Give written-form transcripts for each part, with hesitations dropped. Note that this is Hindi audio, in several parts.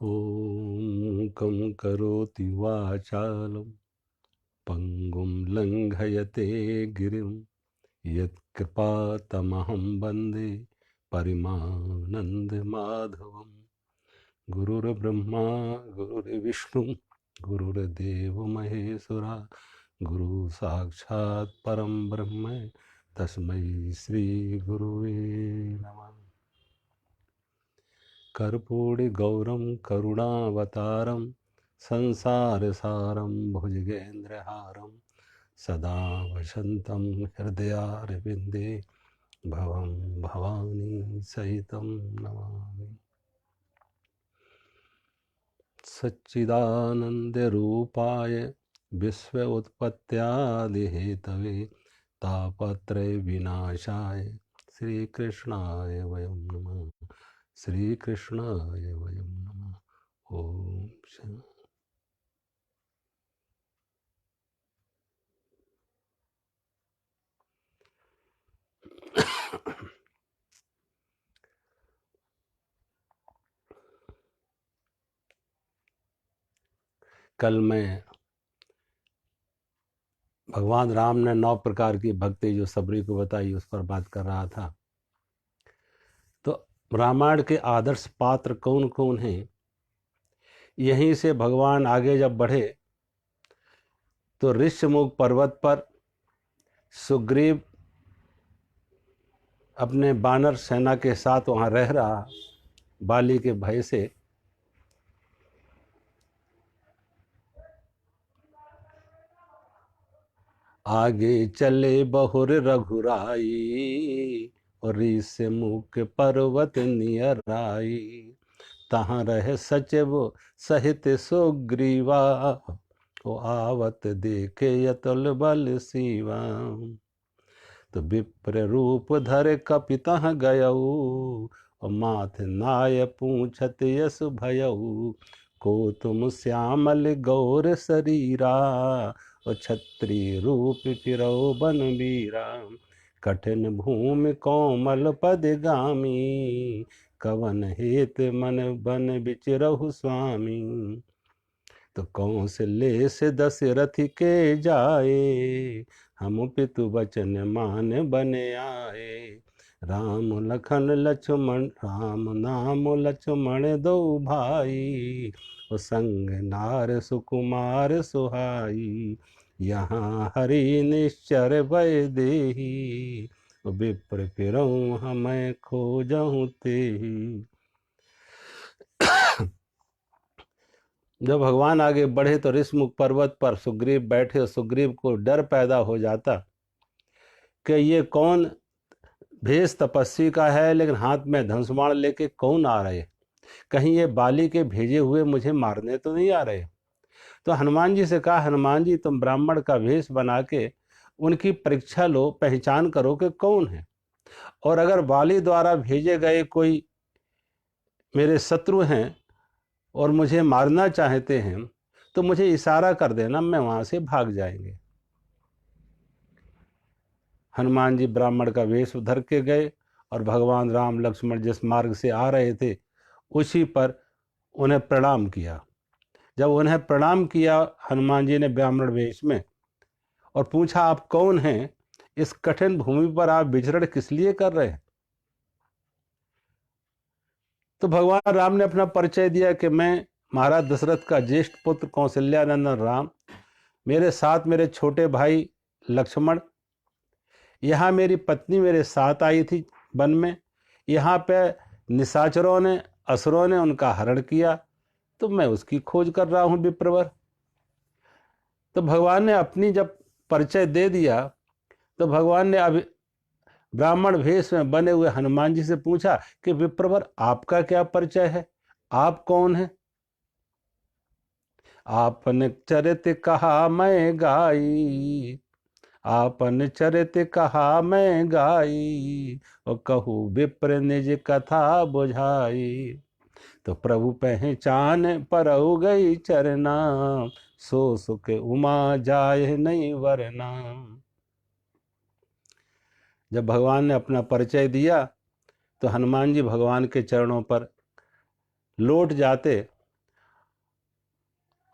मूकं करोति वाचालं पंगुं लंघयते गिरिं यत्कृपातमहं वन्दे परिमानन्दमाधवम्। गुरुर्ब्रह्मा गुरुर्विष्णु गुरुर्देवो महेश्वरा गुरु साक्षात् परम ब्रह्म तस्मै श्री गुरुवे नमः। कर्पूरि गौरम करुणावतारम संसारसारं भुजगेन्द्रहारं सदा वसन्तं हृदयारविन्दे भवं भवानी सहितं नमामि। सच्चिदानन्दरूपाय विश्व उत्पत्त्यादिहेतवे तापत्रय विनाशाय श्रीकृष्णाय वयं नमः। श्रीकृष्णाय वयं नमः। ओम शांति। कल मैं भगवान राम ने 9 प्रकार की भक्ति जो सबरी को बताई उस पर बात कर रहा था। तो रामायण के आदर्श पात्र कौन कौन हैं, यहीं से भगवान आगे जब बढ़े तो ऋष्यमुख पर्वत पर सुग्रीव अपने बानर सेना के साथ वहाँ रह रहा, बाली के भय से। आगे चले बहुर रघुराई और ऋष्यमुख पर्वत नियर आई। तहाँ रहे सचिव सहित सुग्रीवा ओ आवत देखे यतुल बल सीवा। तो विप्र रूप धर कपितः गयऊ और माथ नाय पूछत यस भयऊ। को तुम श्यामल गौर शरीरा और क्षत्रिय रूप फिरौ बन बीरा। कठिन भूमि कोमल पद गामी कवन हेत मन बन बिचरहु स्वामी। तो कौशल्य से दशरथ के जाए हम पितु वचन मान बन आए। राम लखन लक्ष्मण राम नाम लक्ष्मण दो भाई और संग नार सुकुमार सुहाई। यहाँ हरि निश्चर भय देहि विप्र फिरऊँ हमें खोजहूँ तेहि। जब भगवान आगे बढ़े तो ऋषमुख पर्वत पर सुग्रीव बैठे और सुग्रीव को डर पैदा हो जाता कि ये कौन भेष तपस्वी का है, लेकिन हाथ में धनुष्बाण लेके कौन आ रहे, कहीं ये बाली के भेजे हुए मुझे मारने तो नहीं आ रहे। तो हनुमान जी से कहा, हनुमान जी तुम ब्राह्मण का वेश बना के उनकी परीक्षा लो, पहचान करो कि कौन है, और अगर बाली द्वारा भेजे गए कोई मेरे शत्रु हैं और मुझे मारना चाहते हैं तो मुझे इशारा कर देना, मैं वहां से भाग जाएंगे। हनुमान जी ब्राह्मण का वेश धर के गए और भगवान राम लक्ष्मण जिस मार्ग से आ रहे थे उसी पर उन्हें प्रणाम किया। जब उन्हें प्रणाम किया हनुमान जी ने ब्राह्मण वेश में, और पूछा आप कौन हैं, इस कठिन भूमि पर आप विचरण किस लिए कर रहे हैं। तो भगवान राम ने अपना परिचय दिया कि मैं महाराज दशरथ का ज्येष्ठ पुत्र कौशल्यानंदन राम, मेरे साथ मेरे छोटे भाई लक्ष्मण, यहाँ मेरी पत्नी मेरे साथ आई थी वन में, यहाँ पे निशाचरों ने असुरों ने उनका हरण किया, तो मैं उसकी खोज कर रहा हूँ विप्रवर। तो भगवान ने अपनी जब परिचय दे दिया तो भगवान ने अब ब्राह्मण वेश में बने हुए हनुमान जी से पूछा कि विप्रवर आपका क्या परिचय है, आप कौन हैं। आपने चरित कहा मैं गाई, आपन चरित कहा मैं गाई और कहूँ विप्र निज कथा बुझाई। तो प्रभु पहचान परऊ गई चरना, सो सुख उमा जाए नहीं वरना। जब भगवान ने अपना परिचय दिया तो हनुमान जी भगवान के चरणों पर लौट जाते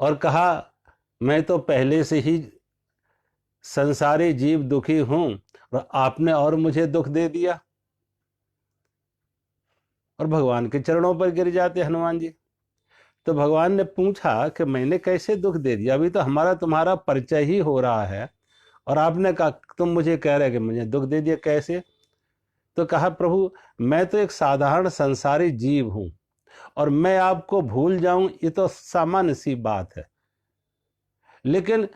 और कहा मैं तो पहले से ही संसारी जीव दुखी हूं और आपने और मुझे दुख दे दिया। और भगवान के चरणों पर गिर जाते हनुमान जी। तो भगवान ने पूछा कि मैंने कैसे दुख दे दिया, अभी तो हमारा तुम्हारा परिचय ही हो रहा है और आपने कहा, तुम मुझे कह रहे कि मुझे दुख दे दिया, कैसे? तो कहा, प्रभु मैं तो एक साधारण संसारी जीव हूं और मैं आपको भूल जाऊं ये तो सामान्य सी बात है, लेकिन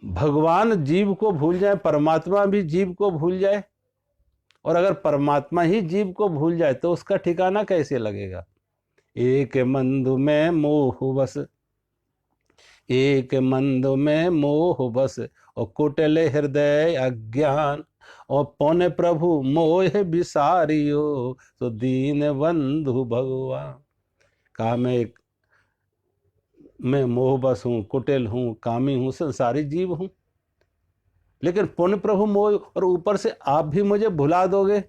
भगवान जीव को भूल जाए, परमात्मा भी जीव को भूल जाए, और अगर परमात्मा ही जीव को भूल जाए तो उसका ठिकाना कैसे लगेगा? एक मंद में मोह बस, एक मंद में मोह बस, और कुटिल हृदय अज्ञान, और पौने प्रभु मोह बिसारियो, तो दीन बंधु भगवान। कहा मैं मोह बस हूं, कुटिल हूं, कामी हूं, संसारी जीव हूं, लेकिन पुण्य प्रभु मोह, और ऊपर से आप भी मुझे भुला दोगे।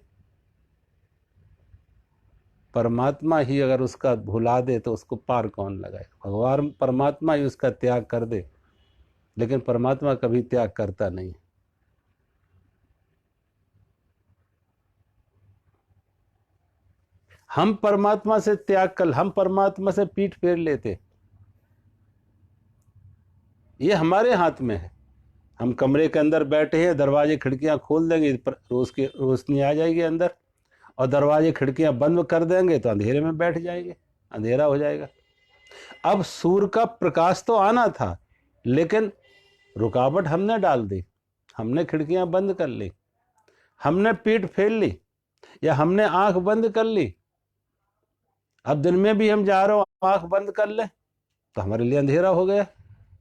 परमात्मा ही अगर उसका भुला दे तो उसको पार कौन लगाए? भगवान परमात्मा ही उसका त्याग कर दे, लेकिन परमात्मा कभी त्याग करता नहीं। हम परमात्मा से त्याग कर, हम परमात्मा से पीठ फेर लेते, ये हमारे हाथ में है। हम कमरे के अंदर बैठे हैं, दरवाजे खिड़कियां खोल देंगे, रोज की रोशनी आ जाएगी अंदर, और दरवाजे खिड़कियां बंद कर देंगे तो अंधेरे में बैठ जाएंगे, अंधेरा हो जाएगा। अब सूर्य का प्रकाश तो आना था, लेकिन रुकावट हमने डाल दी, हमने खिड़कियां बंद कर ली, हमने पीठ फेर ली, या हमने आंख बंद कर ली। अब दिन में भी हम जा रहे हो, आंख बंद कर ले तो हमारे लिए अंधेरा हो गया,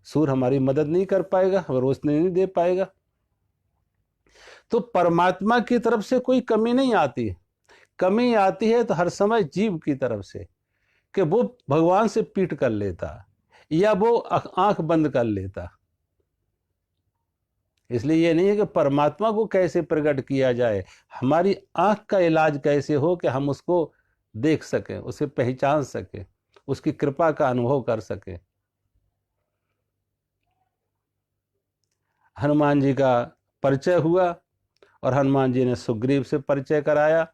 सूर्य हमारी मदद नहीं कर पाएगा, हमें रोशनी नहीं दे पाएगा। तो परमात्मा की तरफ से कोई कमी नहीं आती है, कमी आती है तो हर समय जीव की तरफ से, कि वो भगवान से पीठ कर लेता या वो आंख बंद कर लेता। इसलिए ये नहीं है कि परमात्मा को कैसे प्रकट किया जाए, हमारी आंख का इलाज कैसे हो कि हम उसको देख सकें, उसे पहचान सकें, उसकी कृपा का अनुभव कर सकें। हनुमान जी का परिचय हुआ और हनुमान जी ने सुग्रीव से परिचय कराया,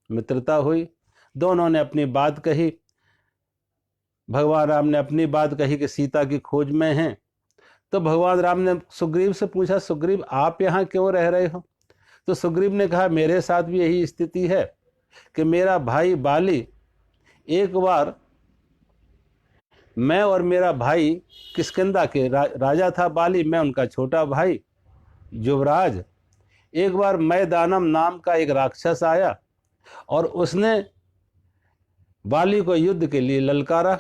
मित्रता हुई, दोनों ने अपनी बात कही। भगवान राम ने अपनी बात कही कि सीता की खोज में हैं। तो भगवान राम ने सुग्रीव से पूछा, सुग्रीव आप यहाँ क्यों रह रहे हो? तो सुग्रीव ने कहा, मेरे साथ भी यही स्थिति है कि मेरा भाई बाली, एक बार मैं और मेरा भाई किष्किंधा के राजा था बाली, मैं उनका छोटा भाई युवराज, एक बार मैदानम नाम का एक राक्षस आया और उसने बाली को युद्ध के लिए ललकारा।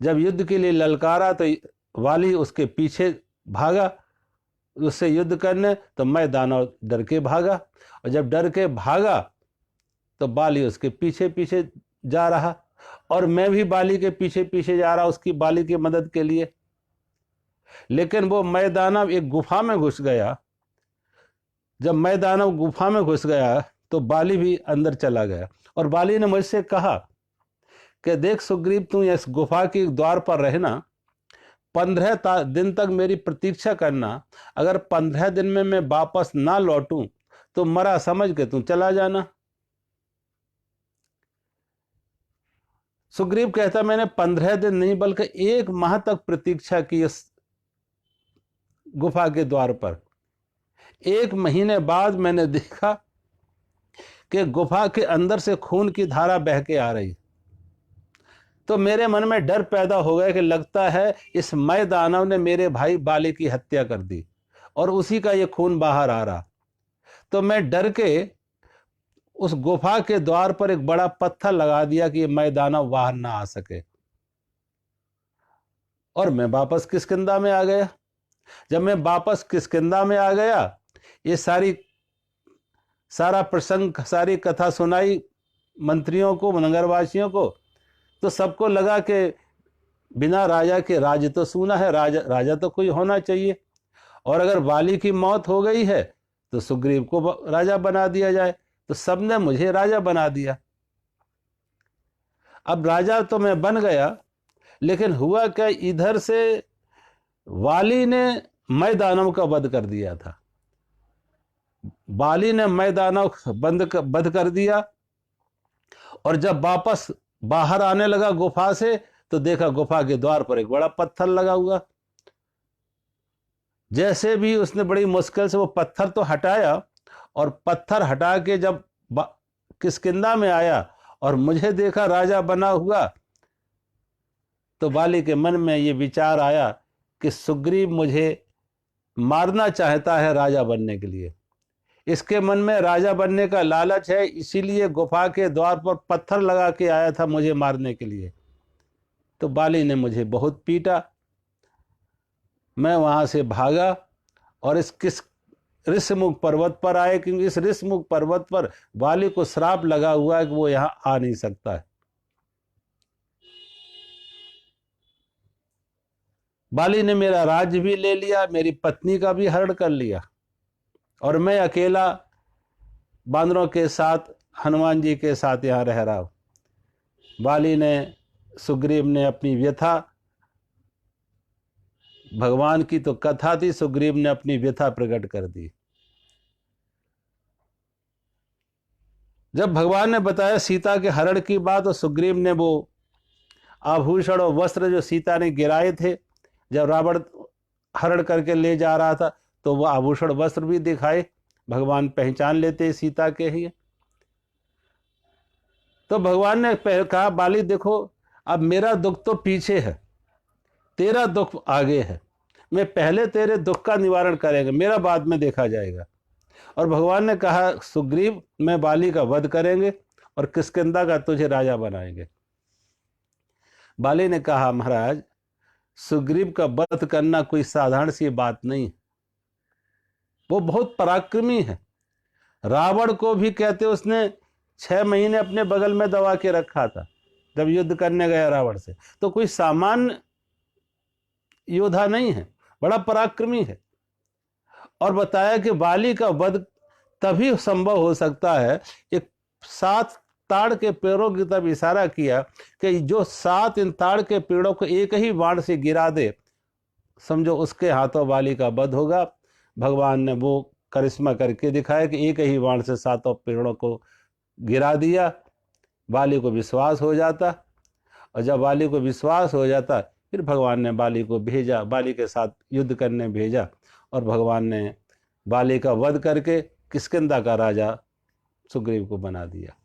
जब युद्ध के लिए ललकारा तो वाली उसके पीछे भागा उससे युद्ध करने, तो मैं दानव डर के भागा, और जब डर के भागा तो बाली उसके पीछे पीछे जा रहा, और मैं भी बाली के पीछे पीछे जा रहा उसकी बाली की मदद के लिए। लेकिन वो मैं दानव एक गुफा में घुस गया। जब मैं दानव गुफा में घुस गया तो बाली भी अंदर चला गया, और बाली ने मुझसे कहा कि देख सुग्रीव, तू इस गुफा के द्वार पर रहना, 15 दिन तक मेरी प्रतीक्षा करना, अगर 15 दिन में मैं वापस ना लौटूं तो मरा समझ के तू चला जाना। सुग्रीव कहता, मैंने 15 दिन नहीं बल्कि 1 माह तक प्रतीक्षा की इस गुफा के द्वार पर। 1 महीने बाद मैंने देखा कि गुफा के अंदर से खून की धारा बह के आ रही, तो मेरे मन में डर पैदा हो गया कि लगता है इस मैं दानव ने मेरे भाई बाली की हत्या कर दी और उसी का ये खून बाहर आ रहा। तो मैं डर के उस गुफा के द्वार पर एक बड़ा पत्थर लगा दिया कि मैं दानव बाहर ना आ सके, और मैं वापस किष्किंधा में आ गया। जब मैं वापस किष्किंधा में आ गया, ये सारा प्रसंग, सारी कथा सुनाई मंत्रियों को, नगरवासियों को, तो सबको लगा कि बिना राजा के राज्य तो सूना है, राजा तो कोई होना चाहिए, और अगर बाली की मौत हो गई है तो सुग्रीव को राजा बना दिया जाए। तो सबने मुझे राजा बना दिया। अब राजा तो मैं बन गया, लेकिन हुआ क्या, इधर से वाली ने मैं दानव का वध कर दिया था। बाली ने मैं दानव वध कर दिया, और जब वापस बाहर आने लगा गुफा से तो देखा गुफा के द्वार पर एक बड़ा पत्थर लगा हुआ। जैसे भी उसने बड़ी मुश्किल से वो पत्थर तो हटाया, और पत्थर हटा के जब किष्किंधा में आया और मुझे देखा राजा बना हुआ, तो बाली के मन में ये विचार आया कि सुग्रीव मुझे मारना चाहता है राजा बनने के लिए। इसके मन में राजा बनने का लालच है, इसीलिए गुफा के द्वार पर पत्थर लगा के आया था मुझे मारने के लिए। तो बाली ने मुझे बहुत पीटा, मैं वहां से भागा और इस ऋषमुख पर्वत पर आए, क्योंकि इस ऋषमुख पर्वत पर बाली को श्राप लगा हुआ है कि वो यहां आ नहीं सकता है। बाली ने मेरा राज्य भी ले लिया, मेरी पत्नी का भी हरण कर लिया, और मैं अकेला बांदरों के साथ हनुमान जी के साथ यहां रह रहा हूं। बाली ने, सुग्रीव ने अपनी व्यथा, भगवान की तो कथा थी, सुग्रीव ने अपनी व्यथा प्रकट कर दी। जब भगवान ने बताया सीता के हरण की बात, तो सुग्रीव ने वो आभूषण और वस्त्र जो सीता ने गिराए थे जब रावण हरण करके ले जा रहा था, तो वो आभूषण वस्त्र भी दिखाए, भगवान पहचान लेते सीता के ही। तो भगवान ने कहा, बाली देखो, अब मेरा दुख तो पीछे है, तेरा दुख आगे है। मैं पहले तेरे दुख का निवारण करेंगे, मेरा बाद में देखा जाएगा। और भगवान ने कहा, सुग्रीव मैं बाली का वध करेंगे और किष्किंधा का तुझे राजा बनाएंगे। बाली ने कहा, महाराज सुग्रीव का वध करना कोई साधारण सी बात नहीं, वो बहुत पराक्रमी है। रावण को भी कहते उसने 6 महीने अपने बगल में दबा के रखा था जब युद्ध करने गया रावण से। तो कोई सामान्य योद्धा नहीं है, बड़ा पराक्रमी है। और बताया कि बाली का वध तभी संभव हो सकता है, एक 7 ताड़ के पेड़ों की तरफ इशारा किया कि जो 7 इन ताड़ के पेड़ों को एक ही बाण से गिरा दे, समझो उसके हाथों बाली का वध होगा। भगवान ने वो करिश्मा करके दिखाया कि एक ही बाण से 7 पेड़ों को गिरा दिया। बाली को विश्वास हो जाता, और जब बाली को विश्वास हो जाता, फिर भगवान ने बाली को भेजा, बाली के साथ युद्ध करने भेजा, और भगवान ने बाली का वध करके किष्किंधा का राजा सुग्रीव को बना दिया।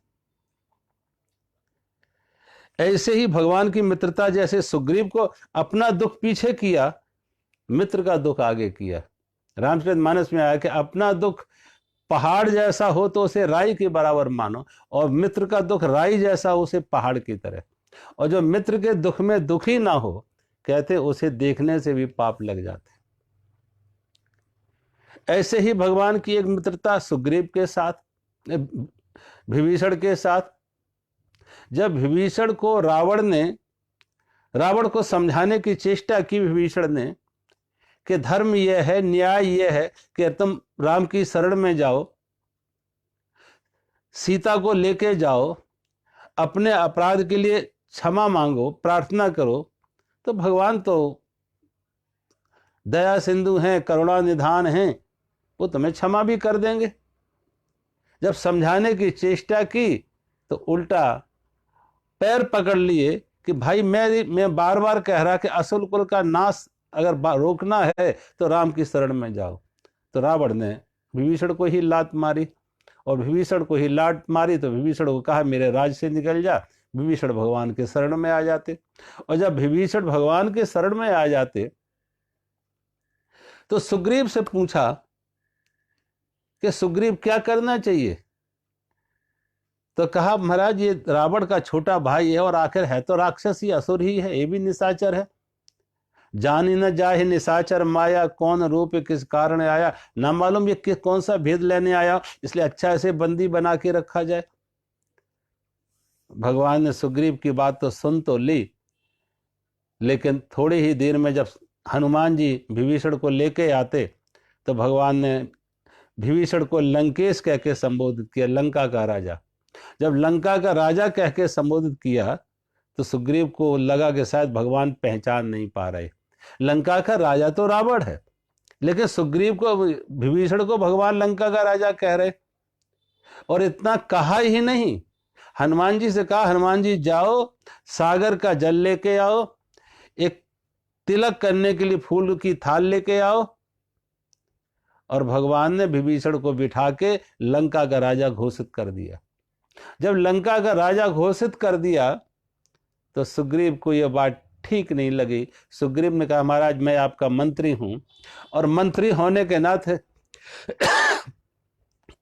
ऐसे ही भगवान की मित्रता, जैसे सुग्रीव को अपना दुख पीछे किया, मित्र का दुख आगे किया। रामचरितमानस में आया कि अपना दुख पहाड़ जैसा हो तो उसे राई के बराबर मानो, और मित्र का दुख राई जैसा हो उसे पहाड़ की तरह। और जो मित्र के दुख में दुखी ना हो, कहते उसे देखने से भी पाप लग जाते। ऐसे ही भगवान की एक मित्रता सुग्रीव के साथ, विभीषण के साथ। जब विभीषण को रावण को समझाने की चेष्टा की विभीषण ने कि धर्म यह है, न्याय यह है कि तुम राम की शरण में जाओ, सीता को लेके जाओ, अपने अपराध के लिए क्षमा मांगो, प्रार्थना करो, तो भगवान तो दया सिंधु हैं, करुणा निधान हैं, वो तुम्हें क्षमा भी कर देंगे। जब समझाने की चेष्टा की तो उल्टा पैर पकड़ लिए कि भाई मैं बार बार कह रहा कि असुर कुल का नाश अगर रोकना है तो राम की शरण में जाओ। तो रावण ने विभीषण को ही लात मारी, और विभीषण को ही लात मारी तो विभीषण को कहा मेरे राज से निकल जा। विभीषण भगवान के शरण में आ जाते, और जब विभीषण भगवान के शरण में आ जाते तो सुग्रीव से पूछा कि सुग्रीव क्या करना चाहिए। तो कहा, महाराज ये रावण का छोटा भाई है, और आखिर है तो राक्षस ही, असुर ही है, ये भी निशाचर है। जान ही न जाहे निशाचर माया, कौन रूप किस कारण आया, ना मालूम ये कौन सा भेद लेने आया, इसलिए अच्छा ऐसे बंदी बना के रखा जाए। भगवान ने सुग्रीव की बात तो सुन तो ली, लेकिन थोड़ी ही देर में जब हनुमान जी विभीषण को लेके आते तो भगवान ने विभीषण को लंकेश कह के संबोधित किया, लंका का राजा। जब लंका का राजा कह के संबोधित किया तो सुग्रीव को लगा कि शायद भगवान पहचान नहीं पा रहे। लंका का राजा तो रावण है, लेकिन सुग्रीव को, विभीषण को भगवान लंका का राजा कह रहे। और इतना कहा ही नहीं, हनुमान जी से कहा, हनुमान जी जाओ सागर का जल लेके आओ, एक तिलक करने के लिए फूल की थाल लेके आओ। और भगवान ने विभीषण को बिठा के लंका का राजा घोषित कर दिया। जब लंका का राजा घोषित कर दिया तो सुग्रीव को यह बात ठीक नहीं लगी। सुग्रीव ने कहा, महाराज मैं आपका मंत्री हूं, और मंत्री होने के नाते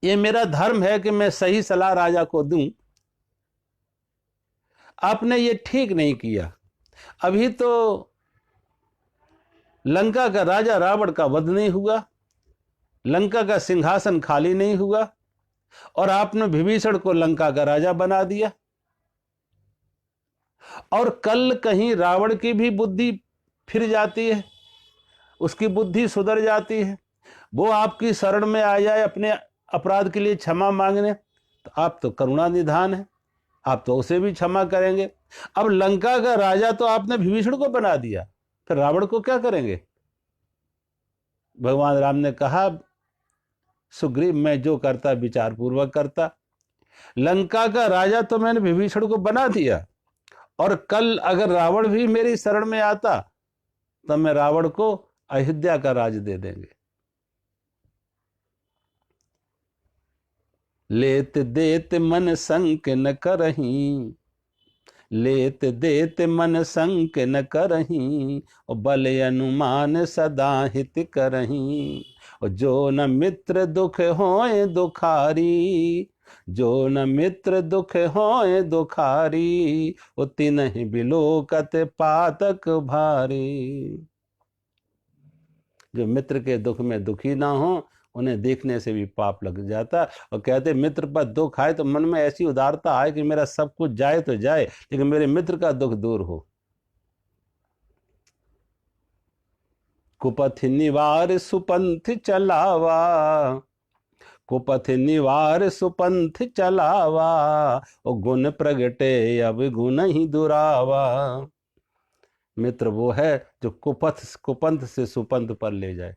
ये मेरा धर्म है कि मैं सही सलाह राजा को दूं। आपने ये ठीक नहीं किया। अभी तो लंका का राजा रावण का वध नहीं हुआ, लंका का सिंहासन खाली नहीं हुआ, और आपने विभीषण को लंका का राजा बना दिया। और कल कहीं रावण की भी बुद्धि फिर जाती है, उसकी बुद्धि सुधर जाती है, वो आपकी शरण में आ जाए अपने अपराध के लिए क्षमा मांगने, तो आप तो करुणा निधान है, आप तो उसे भी क्षमा करेंगे। अब लंका का राजा तो आपने विभीषण को बना दिया, फिर रावण को क्या करेंगे? भगवान राम ने कहा, सुग्रीव मैं जो करता विचार पूर्वक करता। लंका का राजा तो मैंने विभीषण को बना दिया, और कल अगर रावण भी मेरी शरण में आता तो मैं रावण को अयोध्या का राज दे देंगे। लेत देत मन संक न करहीं, लेत देत मन संक न करहीं, और बल अनुमान सदा हित करहीं। और जो न मित्र दुख होए दुखारी, जो न मित्र दुख होए दुखारी, वो तिन्हि बिलोकत पातक भारी। जो मित्र के दुख में दुखी ना हो, उन्हें देखने से भी पाप लग जाता। और कहते मित्र पर दुख आए तो मन में ऐसी उदारता आए कि मेरा सब कुछ जाए तो जाए, लेकिन मेरे मित्र का दुख दूर हो। कुपथ निवार सुपंथ चलावा, कुपथ निवार सुपंथ चलावा, और गुण प्रगटे अब गुण ही दुरावा। मित्र वो है जो कुपंथ से सुपंथ पर ले जाए।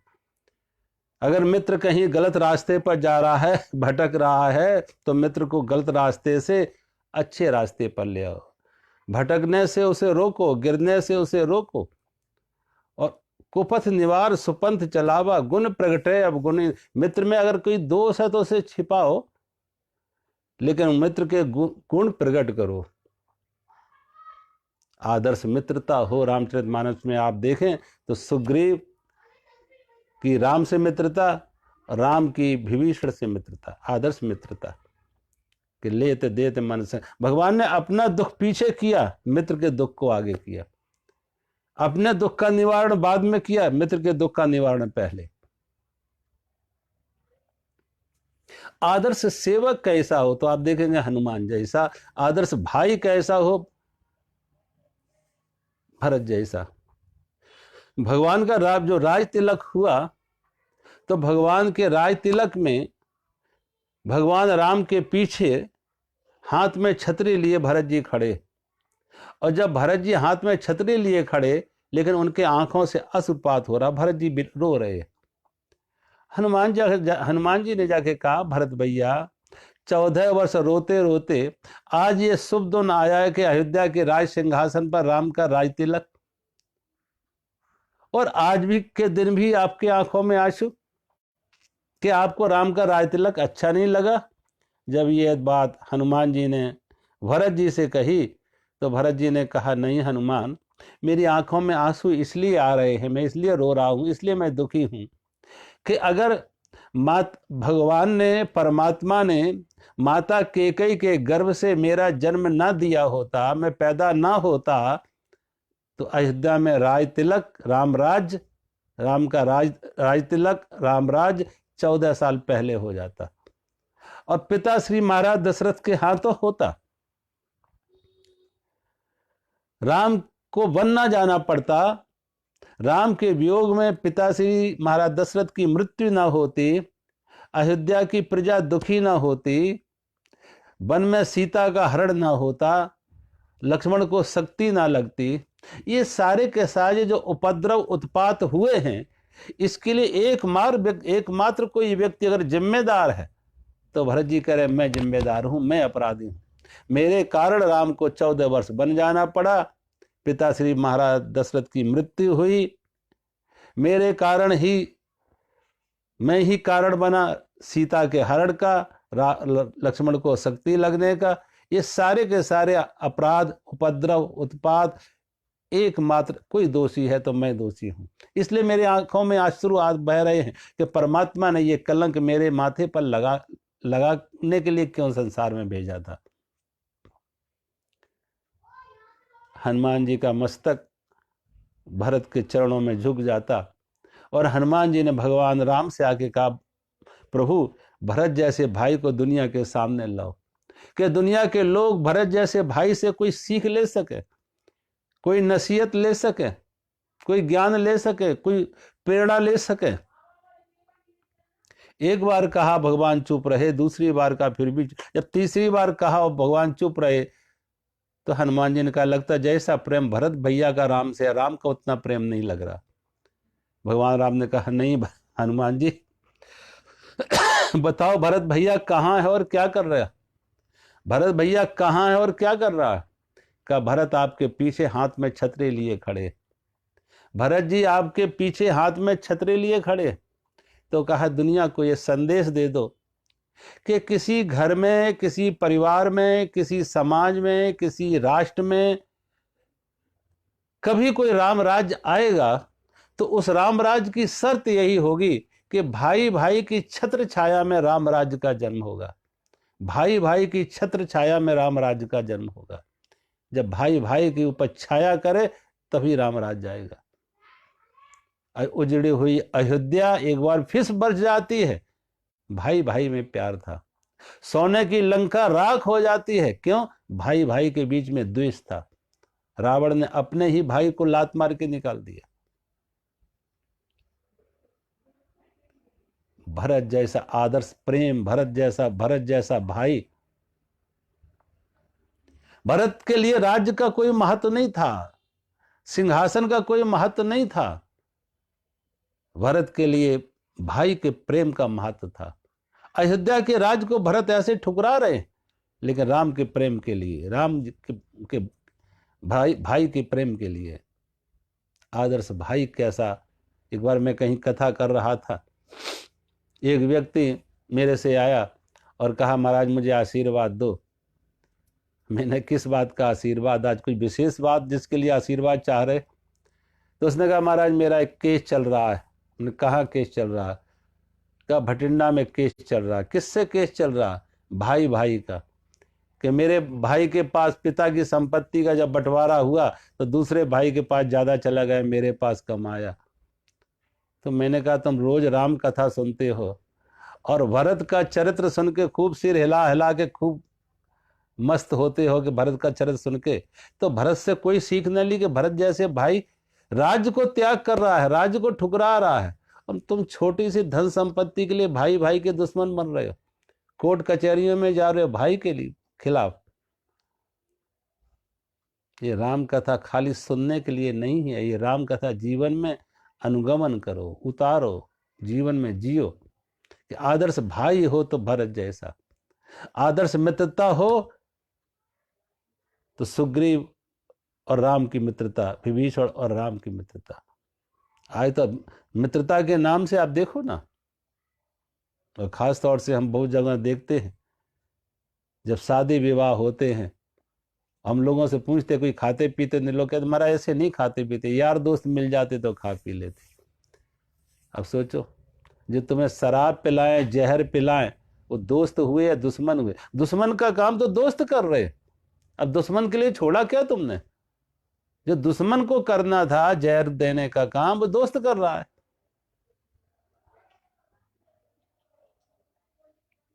अगर मित्र कहीं गलत रास्ते पर जा रहा है, भटक रहा है, तो मित्र को गलत रास्ते से अच्छे रास्ते पर ले आओ। भटकने से उसे रोको, गिरने से उसे रोको। और कुपथ निवार सुपंथ चलावा, गुण प्रगटे अब गुण। मित्र में अगर कोई दोष है तो उसे छिपाओ, लेकिन मित्र के गुण प्रकट करो। आदर्श मित्रता हो। रामचरितमानस में आप देखें तो सुग्रीव की राम से मित्रता, राम की विभीषण से मित्रता, आदर्श मित्रता कि लेते देते मन से। भगवान ने अपना दुख पीछे किया, मित्र के दुख को आगे किया। अपने दुख का निवारण बाद में किया, मित्र के दुख का निवारण पहले। आदर्श सेवक कैसा हो तो आप देखेंगे हनुमान जैसा, आदर्श भाई कैसा हो, भरत जैसा। भगवान का जो राज तिलक हुआ, तो भगवान के राज तिलक में भगवान राम के पीछे हाथ में छतरी लिए भरत जी खड़े। और जब भरत जी हाथ में छतरी लिए खड़े, लेकिन उनके आंखों से अश्रुपात हो रहा, भरत जी रो रहे। हनुमान जी ने जाके कहा, भरत भैया 14 वर्ष रोते रोते आज ये शुभ दिन आया है कि अयोध्या के राज सिंहासन पर राम का राज तिलक, और आज भी के दिन भी आपके आंखों में आंसू कि आपको राम का राज तिलक अच्छा नहीं लगा। जब ये बात हनुमान जी ने भरत जी से कही, तो भरत जी ने कहा, नहीं हनुमान, मेरी आंखों में आंसू इसलिए आ रहे हैं, मैं इसलिए रो रहा हूं, इसलिए मैं दुखी हूं कि अगर भगवान ने, परमात्मा ने माता कैकेयी के गर्भ से मेरा जन्म ना दिया होता, मैं पैदा ना होता, तो अयोध्या में राज तिलक, रामराज, राम का राज तिलक, रामराज 14 साल पहले हो जाता, और पिता श्री महाराज दशरथ के हाथों होता। राम को वन ना जाना पड़ता, राम के वियोग में पिता श्री महाराज दशरथ की मृत्यु ना होती, अयोध्या की प्रजा दुखी ना होती, वन में सीता का हरण ना होता, लक्ष्मण को शक्ति ना लगती, ये सारे के सारे जो उपद्रव उत्पात हुए हैं, इसके लिए एकमात्र कोई व्यक्ति अगर जिम्मेदार है तो भरत जी कह रहे मैं जिम्मेदार हूं, मैं अपराधी हूं। मेरे कारण राम को 14 वर्ष बन जाना पड़ा, पिता श्री महाराज दशरथ की मृत्यु हुई, मेरे कारण ही, मैं ही कारण बना सीता के हरण का, लक्ष्मण को शक्ति लगने का। ये सारे के सारे अपराध, उपद्रव, उत्पात, एकमात्र कोई दोषी है तो मैं दोषी हूं। इसलिए मेरी आंखों में अश्रु आज बह रहे हैं कि परमात्मा ने ये कलंक मेरे माथे पर लगाने के लिए क्यों संसार में भेजा था। हनुमान जी का मस्तक भरत के चरणों में झुक जाता और हनुमान जी ने भगवान राम से आके कहा, प्रभु भरत जैसे भाई को दुनिया के सामने लाओ, कि दुनिया के लोग भरत जैसे भाई से कोई सीख ले सके, कोई नसीहत ले सके, कोई ज्ञान ले सके, कोई प्रेरणा ले सके। एक बार कहा भगवान चुप रहे, दूसरी बार कहा फिर भी, जब तीसरी बार कहा भगवान चुप रहे तो हनुमान जी ने कहा, लगता जैसा प्रेम भरत भैया का राम से, राम का उतना प्रेम नहीं लग रहा। भगवान राम ने कहा, नहीं हनुमान जी बताओ भरत भैया कहाँ है और क्या कर रहा है? भरत भैया कहाँ है और क्या कर रहा है? कहा, भरत आपके पीछे हाथ में छतरी लिए खड़े। भरत जी आपके पीछे हाथ में छतरी लिए खड़े। तो कहा, दुनिया को ये संदेश दे दो कि किसी घर में, किसी परिवार में, किसी समाज में, किसी राष्ट्र में कभी कोई राम राज्य आएगा तो उस राम राज्य की शर्त यही होगी कि भाई भाई की छत्र छाया में राम राज्य का जन्म होगा। भाई भाई की छत्र छाया में राम राज्य का जन्म होगा। जब भाई भाई के ऊपर छाया करे तभी राम राज्य आएगा। उजड़ी हुई अयोध्या एक बार फिर बरस जाती है, भाई भाई में प्यार था। सोने की लंका राख हो जाती है, क्यों? भाई भाई के बीच में द्वेष था। रावण ने अपने ही भाई को लात मार के निकाल दिया। भरत जैसा आदर्श प्रेम, भरत जैसा भाई। भरत के लिए राज्य का कोई महत्व नहीं था, सिंहासन का कोई महत्व नहीं था। भरत के लिए भाई के प्रेम का महत्व था। अयोध्या के राज को भरत ऐसे ठुकरा रहे, लेकिन राम के प्रेम के लिए, राम के भाई के प्रेम के लिए। आदर्श भाई कैसा। एक बार मैं कहीं कथा कर रहा था, एक व्यक्ति मेरे से आया और कहा, महाराज मुझे आशीर्वाद दो। मैंने, किस बात का आशीर्वाद? आज कोई विशेष बात जिसके लिए आशीर्वाद चाह रहे? तो उसने कहा, महाराज मेरा एक केस चल रहा है। मैंने कहा, केस चल रहा है? कहा, भटिंडा में केस चल रहा है। किससे केस चल रहा? भाई भाई का, कि मेरे भाई के पास पिता की संपत्ति का जब बंटवारा हुआ तो दूसरे भाई के पास ज्यादा चला गया, मेरे पास कम आया। तो मैंने कहा, तुम रोज राम कथा सुनते हो और भरत का चरित्र सुन के खूब सिर हिला हिला के खूब मस्त होते हो कि भरत का चरित्र सुन के, तो भरत से कोई सीख न ली कि भरत जैसे भाई राज्य को त्याग कर रहा है, राज्य को ठुकरा रहा है, और तुम छोटी सी धन संपत्ति के लिए भाई भाई के दुश्मन बन रहे हो, कोर्ट कचहरियों में जा रहे हो भाई के लिए खिलाफ। ये राम कथा खाली सुनने के लिए नहीं है, ये राम कथा जीवन में अनुगमन करो, उतारो, जीवन में जियो। कि आदर्श भाई हो तो भरत जैसा, आदर्श मित्रता हो तो सुग्रीव और राम की मित्रता, विभीषण और राम की मित्रता। आज तो मित्रता के नाम से आप देखो ना, और खास तौर से हम बहुत जगह देखते हैं जब शादी विवाह होते हैं, हम लोगों से पूछते कोई खाते पीते नहीं, लोग कहते महाराज ऐसे नहीं खाते पीते, यार दोस्त मिल जाते तो खा पी लेते। अब सोचो, जो तुम्हें शराब पिलाएं, जहर पिलाएं, वो दोस्त हुए या दुश्मन हुए? दुश्मन का काम तो दोस्त कर रहे, अब दुश्मन के लिए छोड़ा क्या तुमने? जो दुश्मन को करना था जहर देने का काम, वो दोस्त कर रहा है।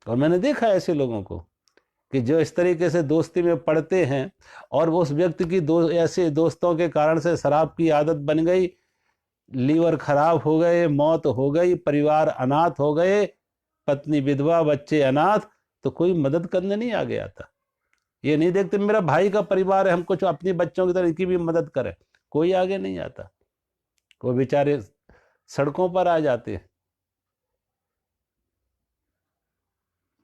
और मैंने देखा ऐसे लोगों को कि जो इस तरीके से दोस्ती में पड़ते हैं और वो उस व्यक्ति की ऐसे दोस्तों के कारण से शराब की आदत बन गई, लीवर खराब हो गए, मौत हो गई, परिवार अनाथ हो गए, पत्नी विधवा, बच्चे अनाथ, तो कोई मदद करने नहीं आ गया था। ये नहीं देखते मेरा भाई का परिवार है, हम कुछ अपने बच्चों की तरह इनकी भी मदद करें। कोई आगे नहीं आता, वो बेचारे सड़कों पर आ जाते हैं।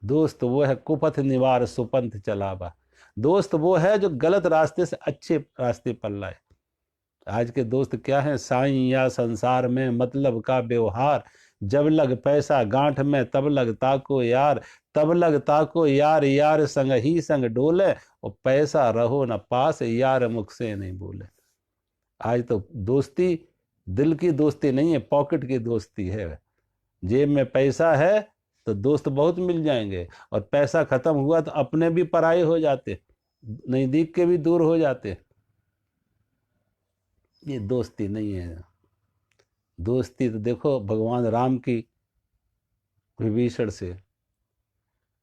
दोस्त वो है कुपथ निवार सुपंथ चलावा। दोस्त वो है जो गलत रास्ते से अच्छे रास्ते पर लाए। आज के दोस्त क्या है? साईं या संसार में मतलब का व्यवहार, जब लग पैसा गांठ में तब लग ताको यार, तब लग ताको यार, यार संग ही संग डोले, और पैसा रहो न पास यार मुख से नहीं बोले। आज तो दोस्ती दिल की दोस्ती नहीं है, पॉकेट की दोस्ती है। जेब में पैसा है तो दोस्त बहुत मिल जाएंगे, और पैसा खत्म हुआ तो अपने भी पराये हो जाते, नजदीक के भी दूर हो जाते। ये दोस्ती नहीं है। दोस्ती तो देखो भगवान राम की विभीषण से,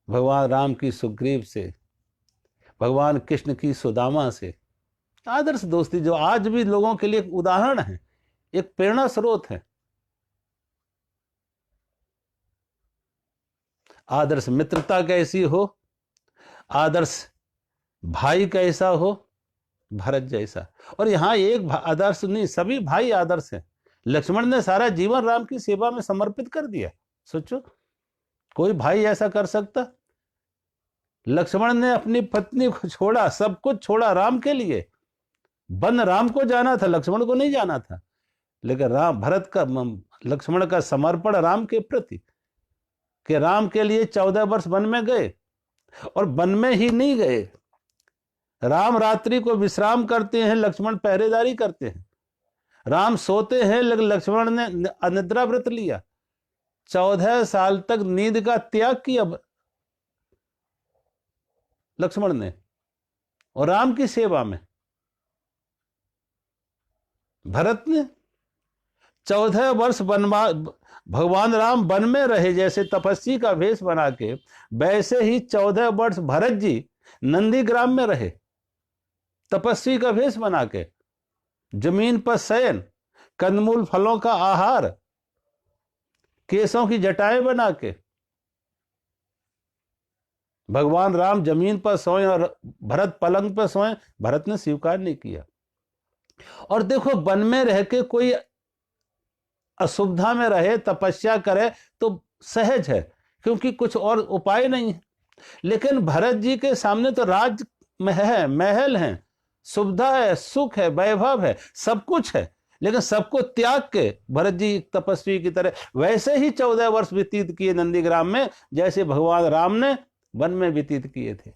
भगवान राम की सुग्रीव से, भगवान कृष्ण की सुदामा से। आदर्श दोस्ती जो आज भी लोगों के लिए एक उदाहरण है, एक प्रेरणा स्रोत है। आदर्श मित्रता कैसी हो, आदर्श भाई कैसा हो, भरत जैसा। और यहां एक आदर्श नहीं, सभी भाई आदर्श हैं। लक्ष्मण ने सारा जीवन राम की सेवा में समर्पित कर दिया। सोचो, कोई भाई ऐसा कर सकता? लक्ष्मण ने अपनी पत्नी को छोड़ा, सब कुछ छोड़ा राम के लिए। वन राम को जाना था, लक्ष्मण को नहीं जाना था। लेकिन राम भरत का लक्ष्मण का समर्पण राम के प्रति, कि राम के लिए 14 वर्ष वन में गए। और वन में ही नहीं गए, राम रात्रि को विश्राम करते हैं, लक्ष्मण पहरेदारी करते हैं। राम सोते हैं, लेकिन लक्ष्मण ने अनिद्रा व्रत लिया। 14 साल तक नींद का त्याग किया लक्ष्मण ने, और राम की सेवा में। भरत ने 14 वर्ष वनवास, भगवान राम वन में रहे जैसे तपस्वी का वेश बना के, वैसे ही 14 वर्ष भरत जी नंदीग्राम में रहे तपस्वी का वेश बना के। जमीन पर शयन, कंदमूल फलों का आहार, केसों की जटाएं बना के भगवान राम जमीन पर सोए और भरत पलंग पर सोए। भरत ने स्वीकार नहीं किया। और देखो, वन में रह के कोई असुविधा में रहे, तपस्या करे तो सहज है, क्योंकि कुछ और उपाय नहीं है। लेकिन भरत जी के सामने तो राज है, महल है, सुविधा है, सुख है, वैभव है, सब कुछ है, लेकिन सबको त्याग के भरत जी तपस्वी की तरह वैसे ही 14 वर्ष व्यतीत किए नंदीग्राम में, जैसे भगवान राम ने वन में व्यतीत किए थे।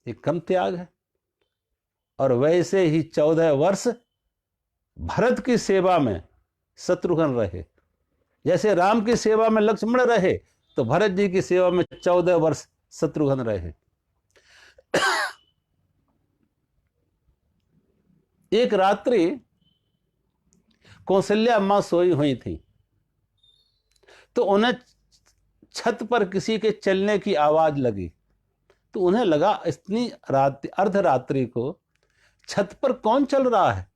एक कम त्याग है। और वैसे ही 14 वर्ष भरत की सेवा में शत्रुघ्न रहे। जैसे राम की सेवा में लक्ष्मण रहे, तो भरत जी की सेवा में 14 वर्ष शत्रुघ्न रहे। एक रात्रि कौशल्या अम्मा सोई हुई थी, तो उन्हें छत पर किसी के चलने की आवाज लगी। तो उन्हें लगा इतनी रात, अर्धरात्रि को छत पर कौन चल रहा है,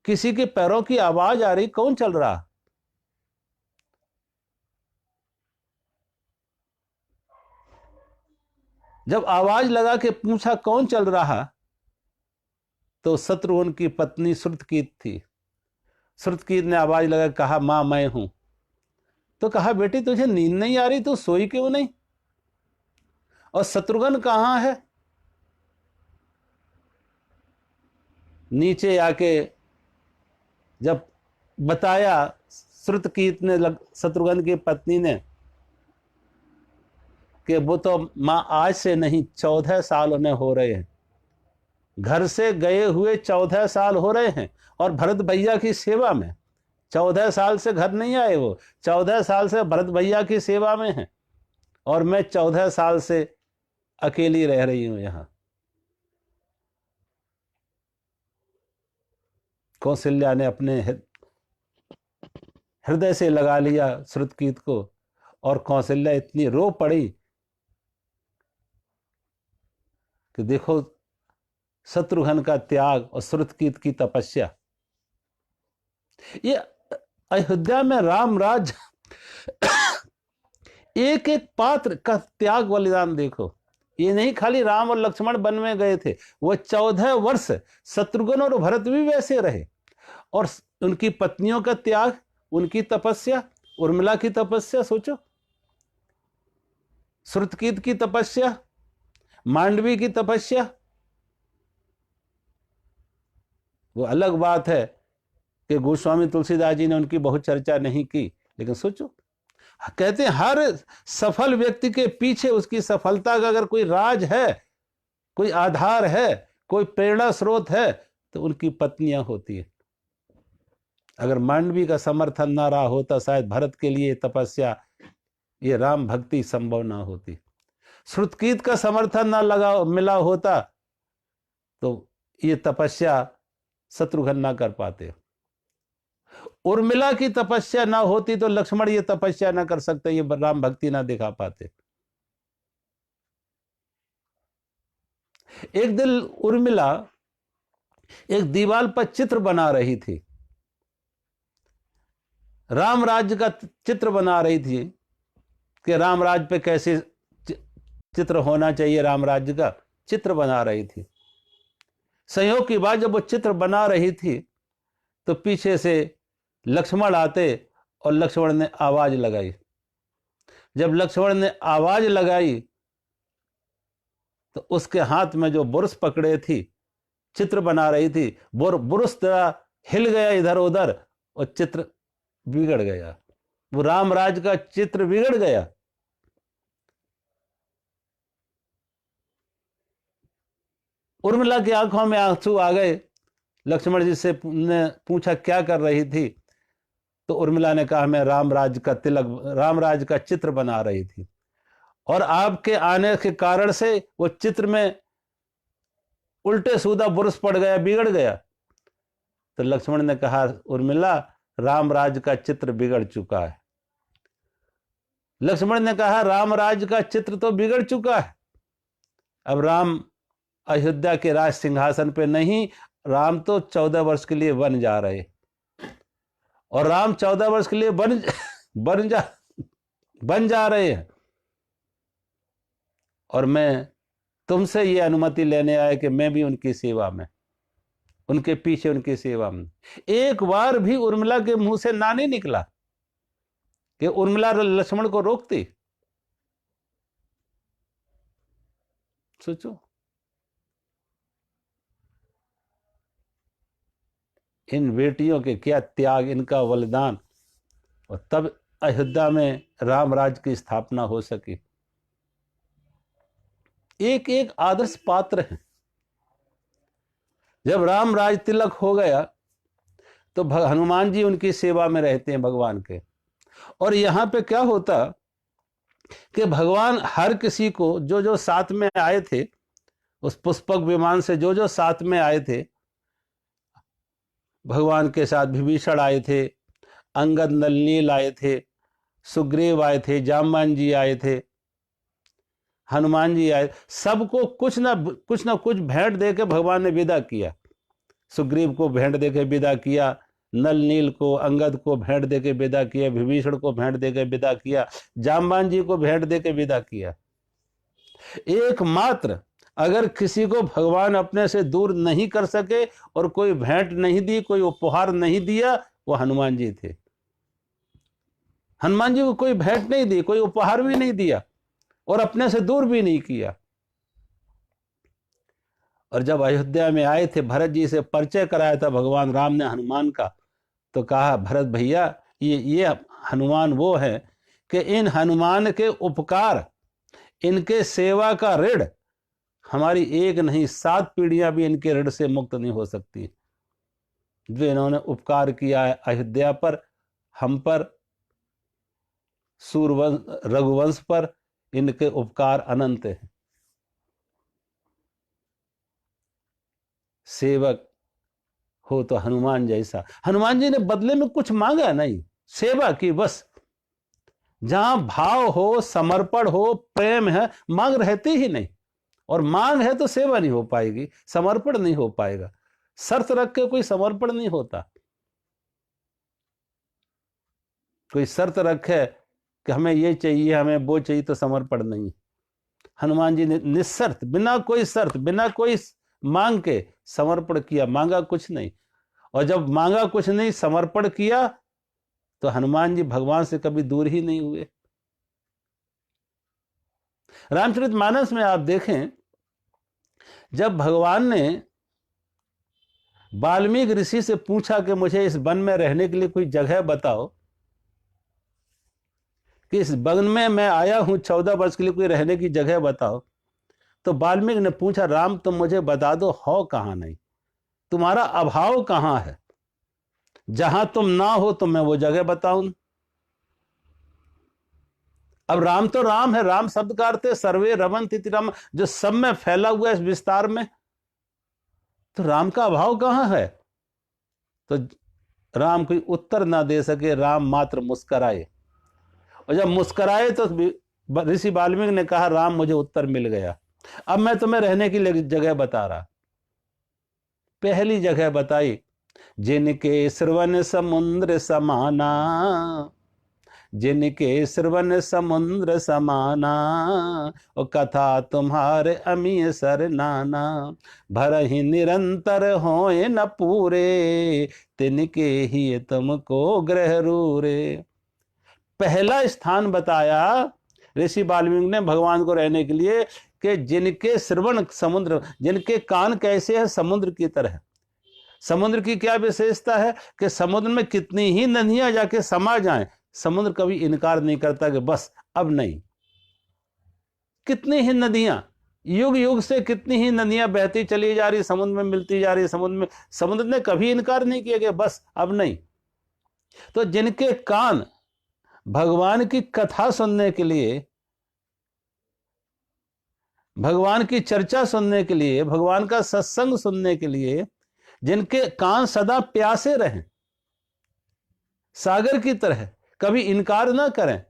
किसी के पैरों की आवाज आ रही, कौन चल रहा। जब आवाज लगा के पूछा कौन चल रहा, तो शत्रुघ्न की पत्नी श्रुतकीत थी। श्रुतकीत ने आवाज लगा, कहा मां मैं हूं। तो कहा बेटी तुझे नींद नहीं आ रही, तू सोई क्यों नहीं? और शत्रुघ्न कहां है? नीचे आके जब बताया श्रुतकीत ने, शत्रुघ्न की पत्नी ने, कि वो तो मां आज से नहीं 14 साल उन्हें हो रहे हैं, घर से गए हुए 14 साल हो रहे हैं, और भरत भैया की सेवा में 14 साल से घर नहीं आए। वो 14 साल से भरत भैया की सेवा में हैं, और मैं 14 साल से अकेली रह रही हूं यहां। कौशल्या ने अपने हृदय से लगा लिया श्रुतकीत को, और कौशल्या इतनी रो पड़ी कि देखो शत्रुघ्न का त्याग और श्रुतकीत की तपस्या। ये अयोध्या में राम राज्य एक एक पात्र का त्याग बलिदान देखो। ये नहीं खाली राम और लक्ष्मण वन में गए थे, वो 14 वर्ष शत्रुघ्न और भरत भी वैसे रहे। और उनकी पत्नियों का त्याग, उनकी तपस्या, उर्मिला की तपस्या सोचो, श्रुतकीत की तपस्या, मांडवी की तपस्या। वो अलग बात है कि गोस्वामी तुलसीदास जी ने उनकी बहुत चर्चा नहीं की, लेकिन सोचो, कहते हैं हर सफल व्यक्ति के पीछे उसकी सफलता का अगर कोई राज है, कोई आधार है, कोई प्रेरणा स्रोत है, तो उनकी पत्नियां होती है। अगर मांडवी का समर्थन ना रहा होता, शायद भरत के लिए तपस्या, ये राम भक्ति संभव ना होती। श्रुतकीत का समर्थन ना लगा मिला होता तो ये तपस्या शत्रुघ्न ना कर पाते। उर्मिला की तपस्या ना होती तो लक्ष्मण ये तपस्या ना कर सकते, ये राम भक्ति ना दिखा पाते। एक दिन उर्मिला एक दीवार पर चित्र बना रही थी, राम राज्य का चित्र बना रही थी कि राम राज्य पे कैसे चित्र होना चाहिए, राम राज्य का चित्र बना रही थी। संयोग की बात, जब वो चित्र बना रही थी तो पीछे से लक्ष्मण आते और लक्ष्मण ने आवाज लगाई। जब लक्ष्मण ने आवाज लगाई तो उसके हाथ में जो बुरुश पकड़े थी, चित्र बना रही थी, बुरुश तरह हिल गया इधर उधर और चित्र बिगड़ गया। वो रामराज का चित्र बिगड़ गया। उर्मिला की आंखों में आंसू आ गए। लक्ष्मण जी से ने पूछा क्या कर रही थी, तो उर्मिला ने कहा मैं रामराज का तिलक, रामराज का चित्र बना रही थी, और आपके आने के कारण से वो चित्र में उल्टे सीधा बुरुश पड़ गया, बिगड़ गया। तो लक्ष्मण ने कहा उर्मिला, रामराज का चित्र बिगड़ चुका है। लक्ष्मण ने कहा रामराज का चित्र तो बिगड़ चुका है, अब राम अयोध्या के राज सिंहासन पे नहीं, राम तो 14 वर्ष के लिए वन जा रहे, और राम 14 वर्ष के लिए बन जा रहे हैं, और मैं तुमसे ये अनुमति लेने आया कि मैं भी उनकी सेवा में, उनके पीछे उनकी सेवा में। एक बार भी उर्मिला के मुंह से ना नहीं निकला कि उर्मिला लक्ष्मण को रोकती। सोचो, इन बेटियों के क्या त्याग, इनका बलिदान, और तब अयोध्या में रामराज की स्थापना हो सकी। एक एक आदर्श पात्र है। जब रामराज तिलक हो गया तो हनुमान जी उनकी सेवा में रहते हैं भगवान के। और यहां पे क्या होता कि भगवान हर किसी को, जो जो साथ में आए थे उस पुष्पक विमान से, जो जो साथ में आए थे, भगवान के साथ विभीषण आए थे, अंगद नलनील आए थे, सुग्रीव आए थे, जाम्बान जी आए थे, हनुमान जी आए, सबको कुछ ना कुछ भेंट देके भगवान ने विदा किया। सुग्रीव को भेंट देके विदा किया, नल नील को, अंगद को भेंट देके विदा किया, विभीषण को भेंट देके विदा किया, जाम्बान जी को भेंट देके विदा किया। एकमात्र अगर किसी को भगवान अपने से दूर नहीं कर सके और कोई भेंट नहीं दी, कोई उपहार नहीं दिया, वो हनुमान जी थे। हनुमान जी को कोई भेंट नहीं दी, कोई उपहार भी नहीं दिया, और अपने से दूर भी नहीं किया। और जब अयोध्या में आए थे, भरत जी से परिचय कराया था भगवान राम ने हनुमान का, तो कहा भरत भैया, ये हनुमान वो है कि इन हनुमान के उपकार, इनके सेवा का ऋण हमारी एक नहीं 7 पीढ़ियां भी इनके ऋण से मुक्त नहीं हो सकती। जो इन्होंने उपकार किया है अयोध्या पर, हम पर, सूरवंश रघुवंश पर, इनके उपकार अनंत हैं। सेवक हो तो हनुमान जैसा। हनुमान जी ने बदले में कुछ मांगा नहीं, सेवा की बस। जहां भाव हो, समर्पण हो, प्रेम है, मांग रहती ही नहीं। और मांग है तो सेवा नहीं हो पाएगी, समर्पण नहीं हो पाएगा। शर्त रख के कोई समर्पण नहीं होता। कोई शर्त रखे कि हमें ये चाहिए, हमें वो चाहिए, तो समर्पण नहीं। हनुमान जी ने निस्सर्त, बिना कोई शर्त, बिना कोई मांग के समर्पण किया, मांगा कुछ नहीं। और जब मांगा कुछ नहीं, समर्पण किया, तो हनुमान जी भगवान से कभी दूर ही नहीं हुए। रामचरितमानस में आप देखें, जब भगवान ने वाल्मीकि ऋषि से पूछा कि मुझे इस वन में रहने के लिए कोई जगह बताओ, कि इस वन में मैं आया हूं 14 वर्ष के लिए, कोई रहने की जगह बताओ, तो वाल्मीकि ने पूछा, राम तुम मुझे बता दो, हो कहां नहीं, तुम्हारा अभाव कहां है, जहां तुम ना हो तो मैं वो जगह बताऊं। अब राम तो राम है, राम शब्द का अर्थ है सर्वे रमन्ति इति राम, जो सब में फैला हुआ है इस विस्तार में, तो राम का अभाव कहां है। तो राम कोई उत्तर ना दे सके, राम मात्र मुस्कराए, और जब मुस्कराए तो ऋषि वाल्मीकि ने कहा, राम मुझे उत्तर मिल गया, अब मैं तुम्हें रहने की जगह बता रहा। पहली जगह बताई, जिनके श्रवण समुद्र समाना, जिनके श्रवण समुद्र समाना, और कथा तुम्हारे अमीय सर नाना, भरहि निरंतर होए न पूरे, तिनके ही तुमको ग्रह रूरे। पहला स्थान बताया ऋषि वाल्मीकि ने भगवान को रहने के लिए, कि जिनके श्रवण समुद्र, जिनके कान कैसे है समुद्र की तरह। समुद्र की क्या विशेषता है कि समुद्र में कितनी ही नदियां जाके समा जाएं, समुद्र कभी इनकार नहीं करता कि बस अब नहीं। कितनी ही नदियां, युग युग से कितनी ही नदियां बहती चली जा रही, समुद्र में मिलती जा रही, समुद्र में, समुद्र ने कभी इनकार नहीं किया कि बस अब नहीं। तो जिनके कान भगवान की कथा सुनने के लिए, भगवान की चर्चा सुनने के लिए, भगवान का सत्संग सुनने के लिए, जिनके कान सदा प्यासे रहें, सागर की तरह, कभी इनकार ना करें,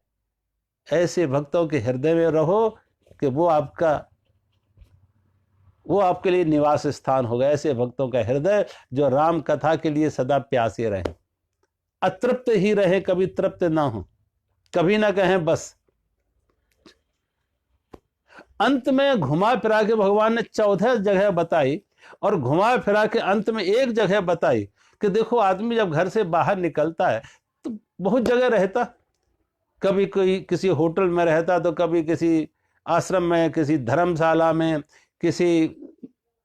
ऐसे भक्तों के हृदय में रहो कि वो आपके लिए निवास स्थान होगा। ऐसे भक्तों का हृदय जो राम कथा के लिए सदा प्यासे रहे, अतृप्त ही रहे, कभी तृप्त ना हो, कभी ना कहें बस। अंत में घुमा फिरा के भगवान ने 14 जगह बताई, और घुमा फिरा के अंत में एक जगह बताई कि देखो, आदमी जब घर से बाहर निकलता है तो बहुत जगह रहता, कभी कोई किसी होटल में रहता, तो कभी किसी आश्रम में, किसी धर्मशाला में, किसी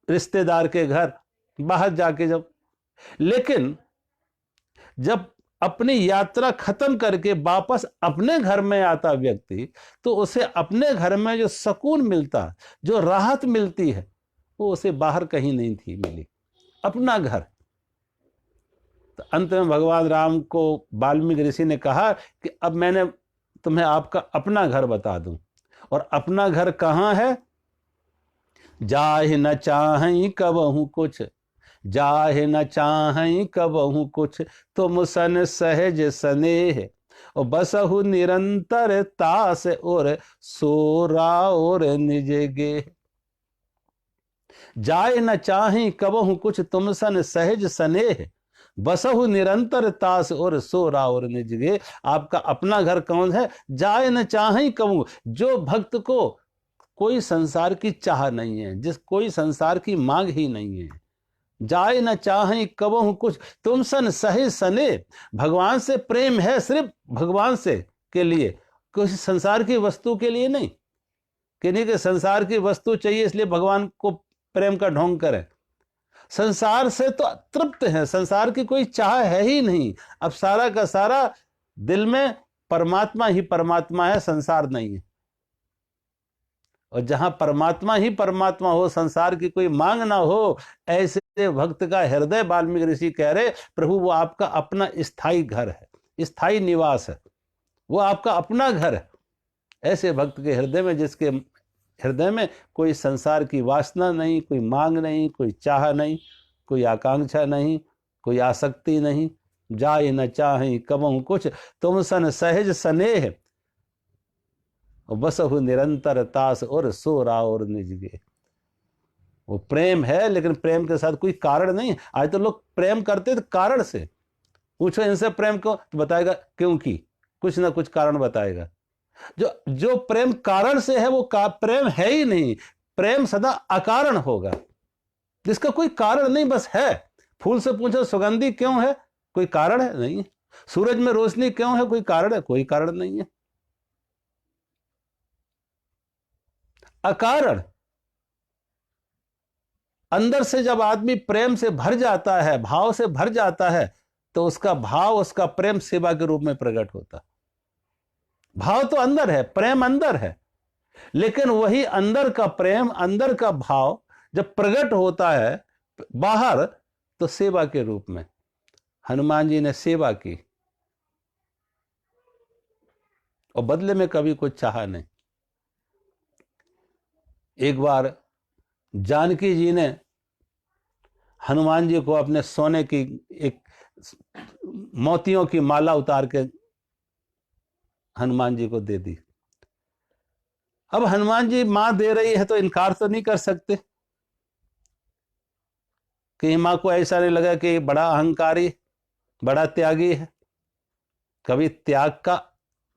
रिश्तेदार के घर, बाहर जाके जब, लेकिन जब अपनी यात्रा खत्म करके वापस अपने घर में आता व्यक्ति, तो उसे अपने घर में जो सुकून मिलता, जो राहत मिलती है, वो उसे बाहर कहीं नहीं थी मिली, अपना घर। तो अंत में भगवान राम को वाल्मीकि ऋषि ने कहा कि अब मैंने तुम्हें आपका अपना घर बता दूं। और अपना घर कहाँ है? जाहि न चाहि कबहु कुछ, जाहि न चाहि कबहु कुछ, तुम सन सहज स्नेह, और बसहु निरंतर तास और सोरा और निज गे। जाय न चाहि कबहु कुछ, तुम सन सहज स्नेह, बसहु निरंतर तास और सोरा और निज गे। आपका अपना घर कौन है? जाय न चाहि कबहु, जो भक्त को कोई संसार की चाह नहीं है, जिस कोई संसार की मांग ही नहीं है। जाय न चाहे कबहु कुछ, तुम सन सहे सने, भगवान से प्रेम है सिर्फ भगवान से के लिए, किसी संसार की वस्तु के लिए नहीं। कि नहीं कि संसार की वस्तु चाहिए इसलिए भगवान को प्रेम का ढोंग करें। संसार से तो तृप्त है, संसार की कोई चाह है ही नहीं। अब सारा का सारा दिल में परमात्मा ही परमात्मा है, संसार नहीं है। और जहां परमात्मा ही परमात्मा हो, संसार की कोई मांग ना हो, ऐसे भक्त का हृदय, वाल्मीकि ऋषि कह रहे, प्रभु वो आपका अपना स्थायी घर है, स्थायी निवास है, वो आपका अपना घर है। ऐसे भक्त के हृदय में, जिसके हृदय में कोई संसार की वासना नहीं, कोई मांग नहीं, कोई चाह नहीं, कोई आकांक्षा नहीं, कोई आसक्ति नहीं। जाय न चाहे कबहु कुछ, तुम सन सहज स्नेह, बसहु निरंतर तास और सोरा और निज गे। वो प्रेम है, लेकिन प्रेम के साथ कोई कारण नहीं। आज तो लोग प्रेम करते थे कारण से। पूछो इनसे प्रेम को, तो बताएगा क्योंकि, कुछ ना कुछ कारण बताएगा। जो जो प्रेम कारण से है वो प्रेम है ही नहीं। प्रेम सदा अकारण होगा, जिसका कोई कारण नहीं, बस है। फूल से पूछो सुगंधी क्यों है, कोई कारण है? नहीं। सूरज में रोशनी क्यों है, कोई कारण है? कोई कारण नहीं है, अकारण। अंदर से जब आदमी प्रेम से भर जाता है, भाव से भर जाता है, तो उसका भाव, उसका प्रेम सेवा के रूप में प्रकट होता। भाव तो अंदर है, प्रेम अंदर है, लेकिन वही अंदर का प्रेम, अंदर का भाव जब प्रकट होता है बाहर, तो सेवा के रूप में। हनुमान जी ने सेवा की और बदले में कभी कुछ चाहा नहीं। एक बार जानकी जी ने हनुमान जी को अपने सोने की एक मोतियों की माला उतार के हनुमान जी को दे दी। अब हनुमान जी मां दे रही है तो इनकार तो नहीं कर सकते। कहीं मां को ऐसा नहीं लगा कि बड़ा अहंकारी, बड़ा त्यागी है। कभी त्याग का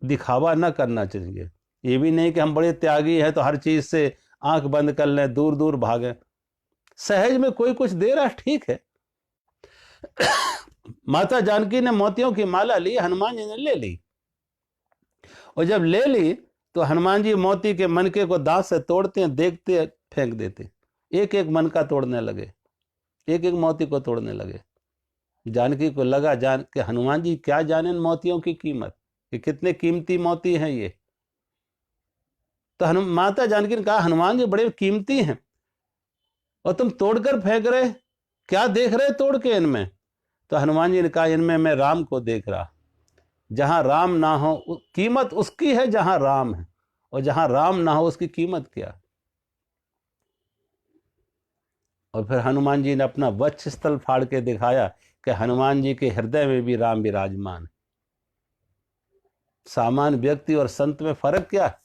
दिखावा ना करना चाहिए। ये भी नहीं कि हम बड़े त्यागी हैं तो हर चीज से आंख बंद कर लें, दूर दूर भागें। सहज में कोई कुछ दे रहा है, ठीक है। माता जानकी ने मोतियों की माला ली, हनुमान जी ने ले ली, और जब ले ली तो हनुमान जी मोती के मनके को दांत से तोड़ते हैं, देखते फेंक देते, एक एक मन का तोड़ने लगे, एक एक मोती को तोड़ने लगे। जानकी को लगा, जान के हनुमान जी क्या जाने मोतियों की कीमत, ये कितने कीमती मोती हैं ये। तो माता जानकी ने कहा, हनुमान जी बड़े कीमती हैं और तुम तोड़कर फेंक रहे, क्या देख रहे तोड़ के इनमें? तो हनुमान जी ने कहा, इनमें मैं राम को देख रहा। जहां राम ना हो कीमत उसकी है जहां राम है, और जहां राम ना हो उसकी कीमत क्या। और फिर हनुमान जी ने अपना वक्ष स्थल फाड़ के दिखाया कि हनुमान जी के हृदय में भी राम विराजमान। सामान्य व्यक्ति और संत में फर्क क्या है?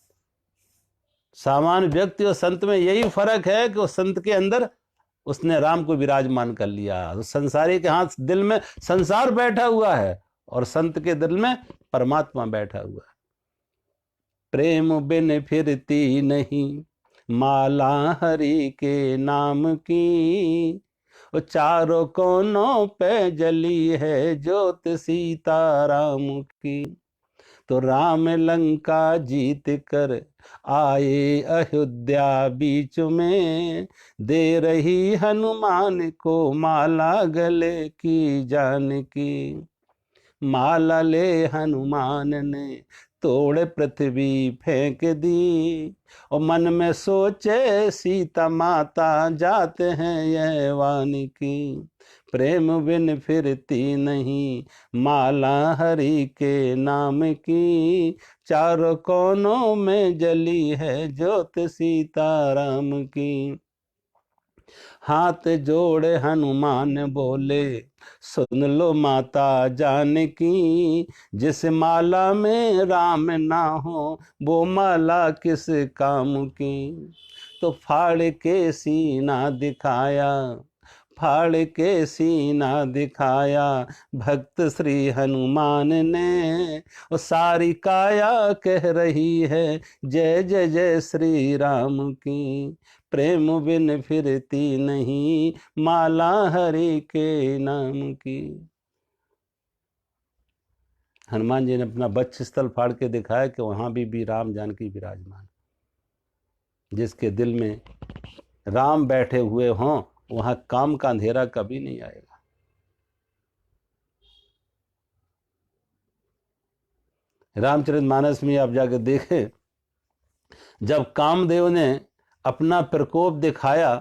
सामान्य व्यक्ति और संत में यही फर्क है कि उस संत के अंदर उसने राम को विराजमान कर लिया। तो संसारी के हाथ दिल में संसार बैठा हुआ है और संत के दिल में परमात्मा बैठा हुआ है। प्रेम बिन फिरती नहीं माला हरि के नाम की, वो चारों कोनों पे जली है ज्योत सीता राम की। तो राम लंका जीत कर आए अयोध्या बीच में, दे रही हनुमान को माला गले की जानकी। माला ले हनुमान ने तोड़ पृथ्वी फेंक दी, और मन में सोचे सीता माता जाते हैं यह वानिकी। प्रेम बिन फिरती नहीं माला हरि के नाम की, चारों कोनों में जली है ज्योत सीता राम की। हाथ जोड़े हनुमान बोले, सुन लो माता जानकी, जिस माला में राम ना हो वो माला किस काम की। तो फाड़ के सीना दिखाया, फाड़ के सीना दिखाया भक्त श्री हनुमान ने, और सारी काया कह रही है जय जय जय श्री राम की। प्रेम बिन फिरती नहीं माला हरि के नाम की। हनुमान जी ने अपना वक्ष स्थल फाड़ के दिखाया कि वहां भी राम जानकी विराजमान। जिसके दिल में राम बैठे हुए हों वहां काम का अंधेरा कभी नहीं आएगा। रामचरितमानस में आप जाकर देखें, जब कामदेव ने अपना प्रकोप दिखाया,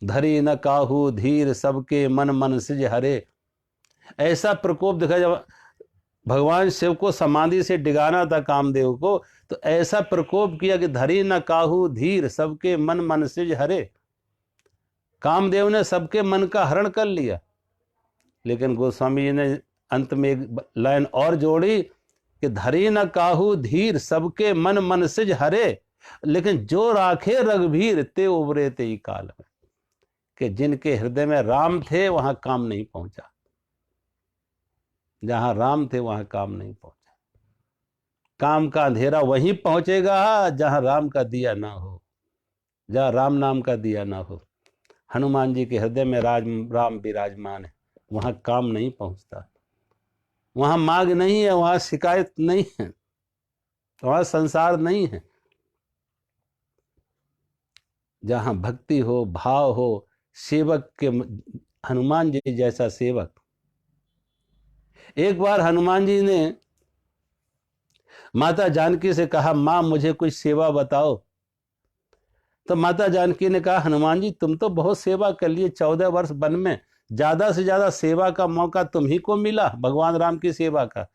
धरी न काहू धीर सबके मन मन सिज हरे, ऐसा प्रकोप दिखाया। जब भगवान शिव को समाधि से डिगाना था कामदेव को, तो ऐसा प्रकोप किया कि धरी न काहू धीर सबके मन मन सिज हरे। कामदेव ने सबके मन का हरण कर लिया। लेकिन गोस्वामी जी ने अंत में एक लाइन और जोड़ी कि धरी न काहू धीर सबके मन मन सिज हरे, लेकिन जो राखे रघुवीर ते उबरे ते ही काल में। कि जिनके हृदय में राम थे वहां काम नहीं पहुंचा, जहां राम थे वहां काम नहीं पहुंचा। काम का अंधेरा वहीं पहुंचेगा जहां राम का दिया ना हो, जहां राम नाम का दिया ना हो। हनुमान जी के हृदय में राम विराजमान है, वहां काम नहीं पहुंचता, वहां मांग नहीं है, वहां शिकायत नहीं है, वहां संसार नहीं है। जहां भक्ति हो, भाव हो, सेवक के, हनुमान जी जैसा सेवक। एक बार हनुमान जी ने माता जानकी से कहा, मां मुझे कुछ सेवा बताओ। तो माता जानकी ने कहा, हनुमान जी तुम तो बहुत सेवा कर लिए, 14 वर्ष वन में, ज्यादा से ज्यादा सेवा का मौका तुम ही को मिला, भगवान राम की सेवा का।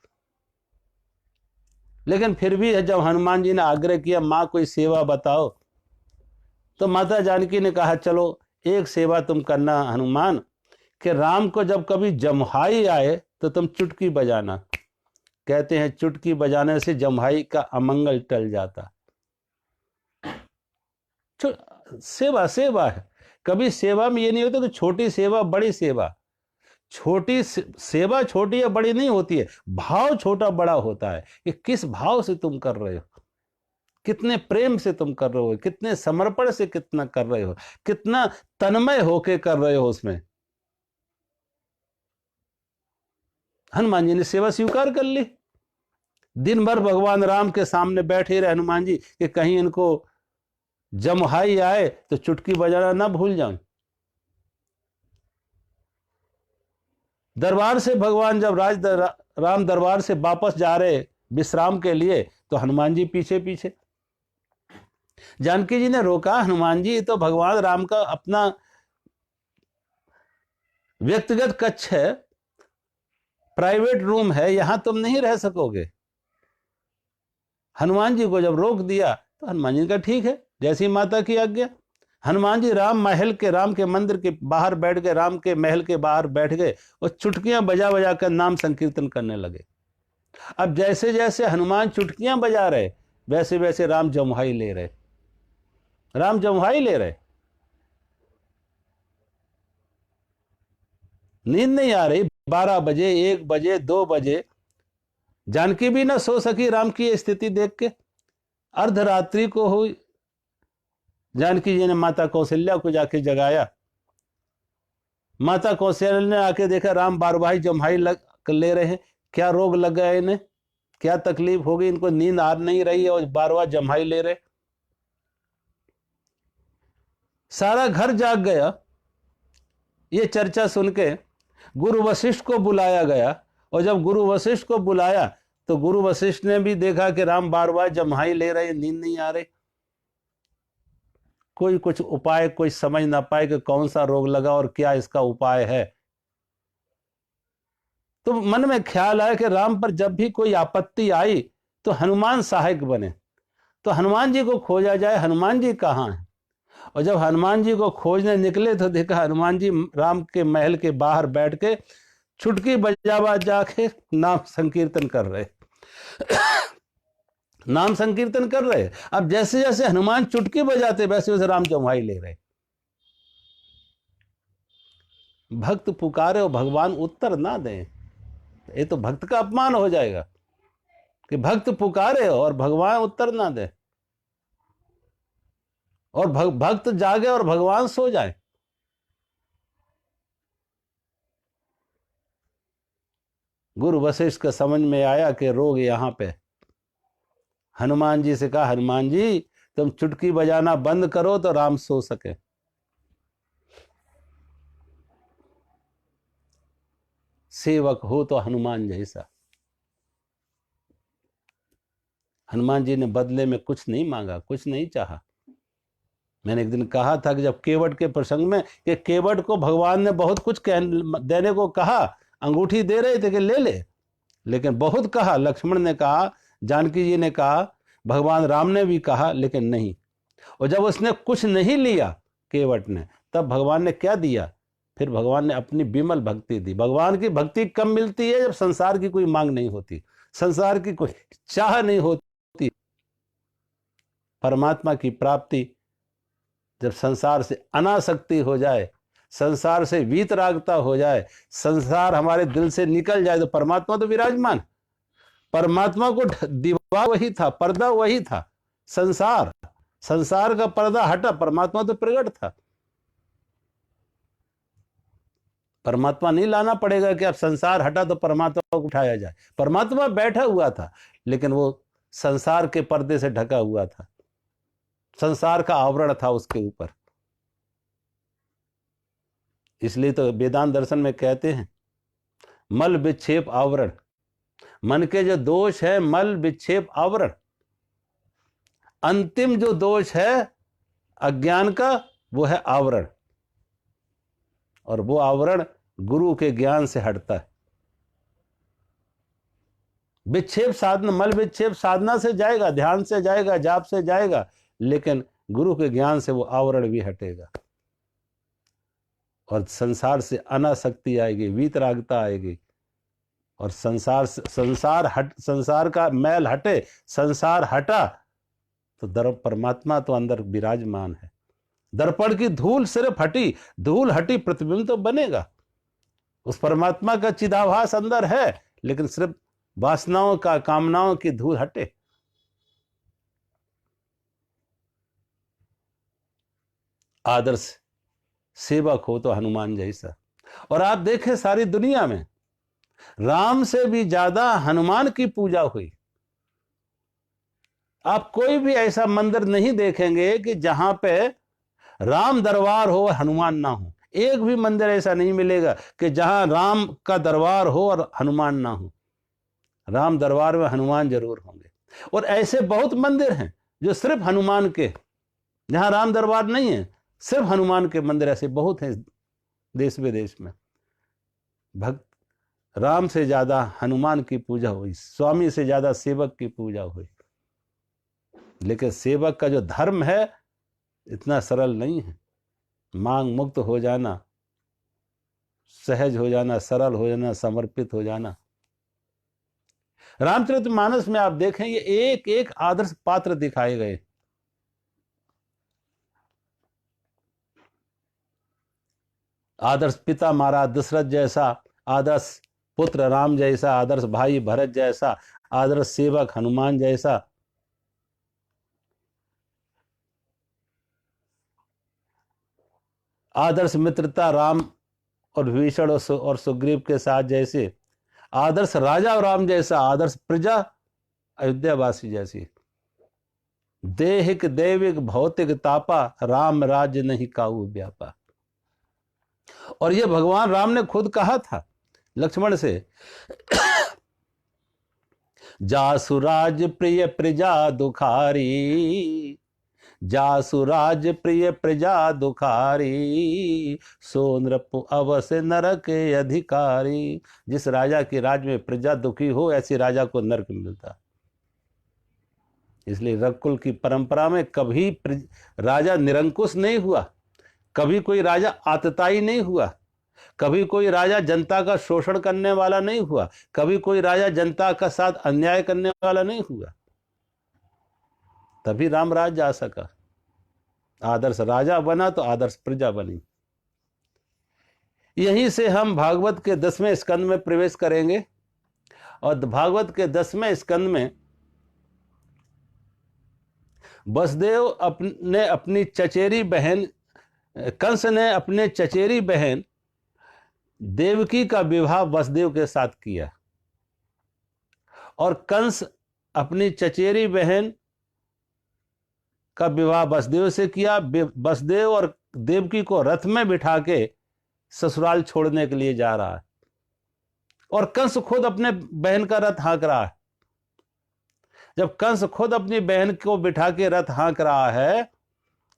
लेकिन फिर भी जब हनुमान जी ने आग्रह किया, मां कोई सेवा बताओ, तो माता जानकी ने कहा, चलो एक सेवा तुम करना हनुमान, कि राम को जब कभी जम्हाई आए तो तुम चुटकी बजाना। कहते हैं चुटकी बजाने से जम्हाई का अमंगल टल जाता। सेवा सेवा है। कभी सेवा में ये नहीं होता कि छोटी सेवा बड़ी सेवा, छोटी सेवा छोटी या बड़ी नहीं होती है, भाव छोटा बड़ा होता है कि किस भाव से तुम कर रहे हो, कितने प्रेम से तुम कर रहे हो, कितने समर्पण से कितना कर रहे हो, कितना तन्मय होके कर रहे हो उसमें। हनुमान जी ने सेवा स्वीकार कर ली। दिन भर भगवान राम के सामने बैठे रहे हनुमान जी कि कहीं इनको जम्हाई आए तो चुटकी बजाना ना भूल जाऊं। दरबार से भगवान जब राम दरबार से वापस जा रहे विश्राम के लिए, तो हनुमान जी पीछे पीछे। जानकी जी ने रोका, हनुमान जी ये तो भगवान राम का अपना व्यक्तिगत कक्ष है, प्राइवेट रूम है, यहां तुम नहीं रह सकोगे। हनुमान जी को जब रोक दिया तो हनुमान जी ने कहा ठीक है, जैसी माता की आज्ञा। हनुमान जी राम के मंदिर के बाहर बैठ गए, राम के महल के बाहर बैठ गए और चुटकियां बजा बजा कर नाम संकीर्तन करने लगे। अब जैसे जैसे हनुमान चुटकियां बजा रहे, वैसे वैसे राम जम्हाई ले रहे, राम जम्हाई ले रहे। नींद नहीं आ रही, 12 बजे, 1 बजे, 2 बजे। जानकी भी ना सो सकी राम की स्थिति देख के। अर्धरात्रि को हुई, जानकी जी ने माता कौशल्या को जाके जगाया। माता कौशल्या ने आके देखा राम बार बार जम्हाई ले रहे हैं, क्या रोग लग गया इन्हें, क्या तकलीफ होगी, इनको नींद आ नहीं रही है और बार बार जम्हाई ले रहे। सारा घर जाग गया। ये चर्चा सुन के गुरु वशिष्ठ को बुलाया गया, और जब गुरु वशिष्ठ को बुलाया तो गुरु वशिष्ठ ने भी देखा कि राम बार बार जम्हाई ले रहे, नींद नहीं आ रही। कोई कुछ उपाय कोई समझ ना पाए कि कौन सा रोग लगा और क्या इसका उपाय है। तो मन में ख्याल आया कि राम पर जब भी कोई आपत्ति आई तो हनुमान सहायक बने, तो हनुमान जी को खोजा जाए, हनुमान जी कहाँ हैं। और जब हनुमान जी को खोजने निकले तो देखा हनुमान जी राम के महल के बाहर बैठ के चुटकी बजा जाके नाम संकीर्तन कर रहे नाम संकीर्तन कर रहे। अब जैसे जैसे हनुमान चुटकी बजाते वैसे वैसे राम जम्हाई ले रहे। भक्त पुकारे और भगवान उत्तर ना दें, ये तो भक्त का अपमान हो जाएगा कि भक्त पुकारे और भगवान उत्तर ना दे, और भक्त जागे और भगवान सो जाए। गुरु वशिष्ठ को समझ में आया कि रोग यहां पे। हनुमान जी से कहा, हनुमान जी तुम चुटकी बजाना बंद करो तो राम सो सके। सेवक हो तो हनुमान जैसा। हनुमान जी ने बदले में कुछ नहीं मांगा, कुछ नहीं चाहा। मैंने एक दिन कहा था कि जब केवट के प्रसंग में कि केवट को भगवान ने बहुत कुछ देने को कहा, अंगूठी दे रहे थे कि ले ले, लेकिन बहुत कहा। लक्ष्मण ने कहा, जानकी जी ने कहा, भगवान राम ने भी कहा, लेकिन नहीं। और जब उसने कुछ नहीं लिया केवट ने, तब भगवान ने क्या दिया? फिर भगवान ने अपनी विमल भक्ति दी। भगवान की भक्ति कब मिलती है? जब संसार की कोई मांग नहीं होती, संसार की कोई चाह नहीं होती। परमात्मा की प्राप्ति जब संसार से अनासक्ति हो जाए, संसार से वीतरागता हो जाए, संसार हमारे दिल से निकल जाए, तो परमात्मा तो विराजमान। परमात्मा को दीवार वही था, पर्दा वही था, संसार, संसार का पर्दा हटा, परमात्मा तो प्रकट था। परमात्मा नहीं लाना पड़ेगा कि अब संसार हटा तो परमात्मा को उठाया जाए। परमात्मा बैठा हुआ था, लेकिन वो संसार के पर्दे से ढका हुआ था, संसार का आवरण था उसके ऊपर। इसलिए तो वेदांत दर्शन में कहते हैं मल विक्षेप आवरण, मन के जो दोष है मल विक्षेप आवरण, अंतिम जो दोष है अज्ञान का वो है आवरण, और वो आवरण गुरु के ज्ञान से हटता है। विक्षेप साधना, मल विक्षेप साधना से जाएगा, ध्यान से जाएगा, जाप से जाएगा, लेकिन गुरु के ज्ञान से वो आवरण भी हटेगा और संसार से अनासक्ति आएगी, वीतरागता आएगी, और संसार का मैल हटे, संसार हटा तो परमात्मा तो अंदर विराजमान है। दर्पण की धूल सिर्फ हटी, धूल हटी, प्रतिबिंब तो बनेगा। उस परमात्मा का चिदाभास अंदर है, लेकिन सिर्फ वासनाओं का, कामनाओं की धूल हटे। आदर्श सेवक हो तो हनुमान जैसा। और आप देखें सारी दुनिया में राम से भी ज्यादा हनुमान की पूजा हुई। आप कोई भी ऐसा मंदिर नहीं देखेंगे कि जहां पे राम दरबार हो हनुमान ना हो। एक भी मंदिर ऐसा नहीं मिलेगा कि जहां राम का दरबार हो और हनुमान ना हो। राम दरबार में हनुमान जरूर होंगे। और ऐसे बहुत मंदिर हैं जो सिर्फ हनुमान के, जहां राम दरबार नहीं है, सिर्फ हनुमान के मंदिर ऐसे बहुत हैं देश विदेश में। भक्त राम से ज्यादा हनुमान की पूजा हुई, स्वामी से ज्यादा सेवक की पूजा हुई। लेकिन सेवक का जो धर्म है इतना सरल नहीं है। मांग मुक्त हो जाना, सहज हो जाना, सरल हो जाना, समर्पित हो जाना। रामचरितमानस में आप देखें ये एक एक आदर्श पात्र दिखाए गए। आदर्श पिता महाराज दशरथ जैसा, आदर्श पुत्र राम जैसा, आदर्श भाई भरत जैसा, आदर्श सेवक हनुमान जैसा। आदर्श मित्रता राम और विभीषण और सुग्रीव के साथ जैसे, आदर्श राजा और राम जैसा, आदर्श प्रजा अयोध्यावासी जैसी। देहिक दैविक भौतिक तापा, राम राज्य नहीं काऊ व्यापा। और ये भगवान राम ने खुद कहा था लक्ष्मण से, जासुराज प्रिय प्रजा दुखारी, जासुराज प्रिय प्रजा दुखारी, सो नृप अवश्य नरक अधिकारी। जिस राजा के राज में प्रजा दुखी हो ऐसे राजा को नरक मिलता। इसलिए रघुकुल की परंपरा में कभी राजा निरंकुश नहीं हुआ, कभी कोई राजा आतताई नहीं हुआ, कभी कोई राजा जनता का शोषण करने वाला नहीं हुआ, कभी कोई राजा जनता का साथ अन्याय करने वाला नहीं हुआ। तभी राम राज्य आ सका। आदर्श राजा बना तो आदर्श प्रजा बनी। यहीं से हम भागवत के 10वें स्कंद में प्रवेश करेंगे। और भागवत के 10वें स्कंद में वसुदेव ने अपनी चचेरी बहन, कंस ने अपने चचेरी बहन देवकी का विवाह वसुदेव के साथ किया। और कंस अपनी चचेरी बहन का विवाह वसुदेव से किया। वसुदेव और देवकी को रथ में बिठा के ससुराल छोड़ने के लिए जा रहा है, और कंस खुद अपने बहन का रथ हाँक रहा है। जब कंस खुद अपनी बहन को बिठा के रथ हाँक रहा है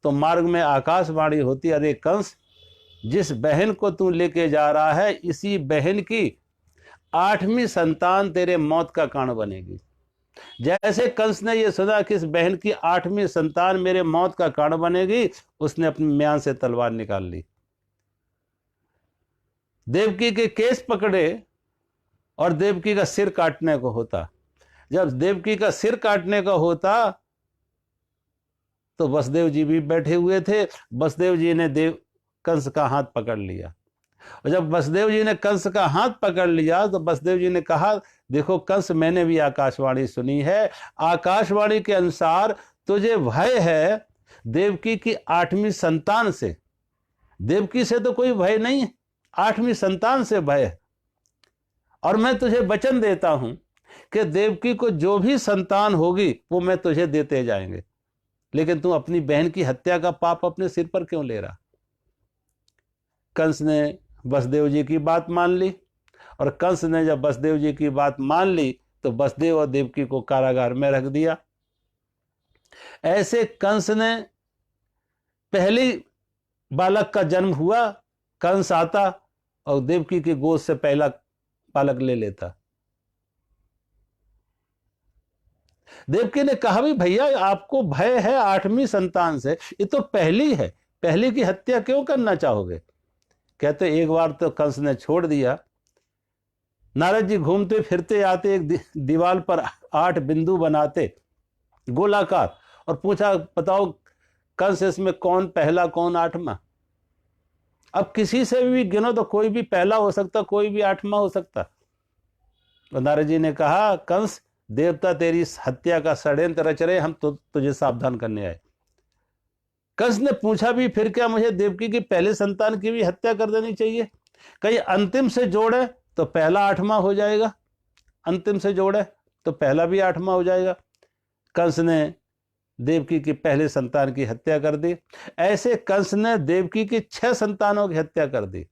तो मार्ग में आकाशवाणी होती, अरे कंस, जिस बहन को तू लेके जा रहा है इसी बहन की 8वीं संतान तेरे मौत का कारण बनेगी। जैसे कंस ने यह सुना कि इस बहन की 8वीं संतान मेरे मौत का कारण बनेगी, उसने अपने म्यान से तलवार निकाल ली, देवकी के केस पकड़े और देवकी का सिर काटने को होता। जब देवकी का सिर काटने का होता तो वसुदेव जी भी बैठे हुए थे। वसुदेव जी ने कंस का हाथ पकड़ लिया और जब वसुदेव जी ने कंस का हाथ पकड़ लिया तो वसुदेव जी ने कहा, देखो कंस, मैंने भी आकाशवाणी सुनी है, आकाशवाणी के अनुसार तुझे भय है देवकी की 8वीं संतान से। देवकी से तो कोई भय नहीं है, 8वीं संतान से भय है। और मैं तुझे वचन देता हूं कि देवकी को जो भी संतान होगी वो मैं तुझे देते जाएंगे, लेकिन तू अपनी बहन की हत्या का पाप अपने सिर पर क्यों ले रहा। कंस ने वसुदेव जी की बात मान ली, और कंस ने जब वसुदेव जी की बात मान ली तो वसुदेव और देवकी को कारागार में रख दिया। ऐसे कंस ने पहली बालक का जन्म हुआ, कंस आता और देवकी की गोद से पहला बालक ले लेता। देवकी ने कहा, भी भैया आपको भय है 8वीं संतान से, ये तो पहली है, पहली की हत्या क्यों करना चाहोगे। कहते एक बार तो कंस ने छोड़ दिया। नारद जी घूमते फिरते आते, एक दीवार पर 8 बिंदु बनाते गोलाकार, और पूछा, बताओ कंस इसमें कौन पहला कौन 8वां। अब किसी से भी गिनो तो कोई भी पहला हो सकता, कोई भी 8वां हो सकता। तो नारद जी ने कहा, कंस, देवता तेरी हत्या का षड्यंत्र रच रहे, हम तुझे सावधान करने आए। कंस ने पूछा भी, फिर क्या मुझे देवकी की पहले संतान की भी हत्या कर देनी चाहिए। कहीं अंतिम से जोड़े तो पहला 8वां हो जाएगा, अंतिम से जोड़े तो पहला भी 8वां हो जाएगा। कंस ने देवकी की पहले संतान की हत्या कर दी। ऐसे कंस ने देवकी की 6 संतानों की हत्या कर दी।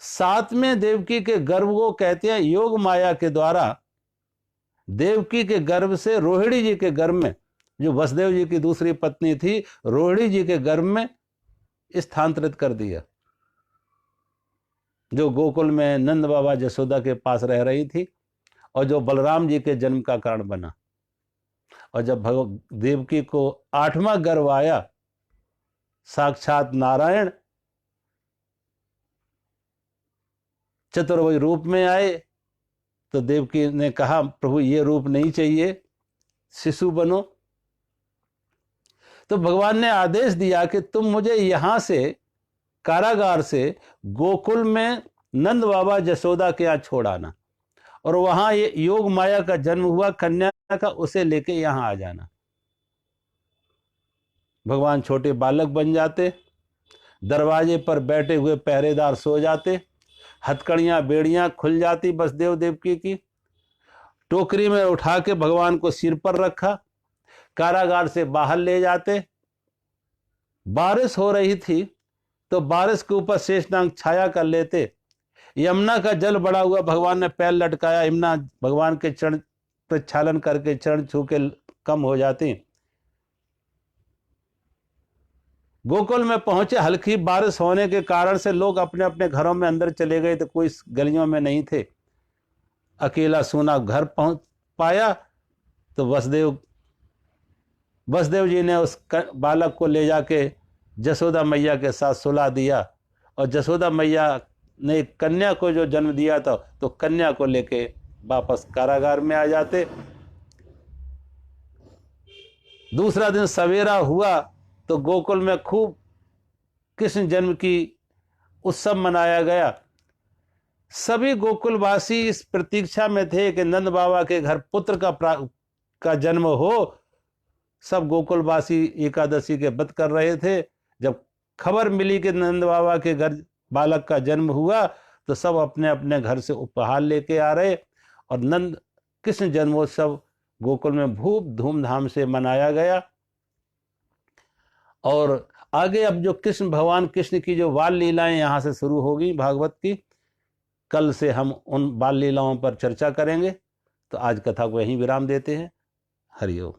7वें देवकी के गर्भ को कहते हैं योग माया के द्वारा देवकी के गर्भ से रोहिणी जी के गर्भ में, जो वसुदेव जी की दूसरी पत्नी थी, रोहिणी जी के गर्भ में स्थानांतरित कर दिया, जो गोकुल में नंद बाबा जसोदा के पास रह रही थी और जो बलराम जी के जन्म का कारण बना। और जब देवकी को 8वां गर्भ आया, साक्षात नारायण चतुर्भुज रूप में आए, तो देवकी ने कहा, प्रभु ये रूप नहीं चाहिए, शिशु बनो। तो भगवान ने आदेश दिया कि तुम मुझे यहां से कारागार से गोकुल में नंद बाबा जसोदा के यहाँ छोड़ आना, और वहां ये योग माया का जन्म हुआ कन्या का, उसे लेके यहां आ जाना। भगवान छोटे बालक बन जाते, दरवाजे पर बैठे हुए पहरेदार सो जाते, हथकड़ियां बेड़ियां खुल जाती वसुदेव देवकी की। टोकरी में उठा के भगवान को सिर पर रखा, कारागार से बाहर ले जाते। बारिश हो रही थी तो बारिश के ऊपर शेषनाग छाया कर लेते। यमुना का जल बड़ा हुआ, भगवान ने पैर लटकाया, यमुना भगवान के चरण प्रक्षालन करके चरण छू के कम हो जाती। गोकुल में पहुंचे, हल्की बारिश होने के कारण से लोग अपने अपने घरों में अंदर चले गए, तो कोई गलियों में नहीं थे। अकेला सूना घर पहुंच पाया तो वसुदेव जी ने उस बालक को ले जाके जसोदा मैया के साथ सुला दिया, और जसोदा मैया ने कन्या को जो जन्म दिया था, तो कन्या को लेके वापस कारागार में आ जाते। दूसरा दिन सवेरा हुआ तो गोकुल में खूब कृष्ण जन्म की उत्सव मनाया गया। सभी गोकुलवासी इस प्रतीक्षा में थे कि नंद बाबा के घर पुत्र का जन्म हो। सब गोकुलवासी एकादशी के व्रत कर रहे थे। जब खबर मिली कि नंद बाबा के घर बालक का जन्म हुआ, तो सब अपने अपने घर से उपहार लेके आ रहे, और नंद कृष्ण जन्मोत्सव गोकुल में खूब धूमधाम से मनाया गया। और आगे अब जो भगवान कृष्ण की जो बाल लीलाएं यहाँ से शुरू होगी भागवत की, कल से हम उन बाल लीलाओं पर चर्चा करेंगे। तो आज कथा को यहीं विराम देते हैं। हरि ओम।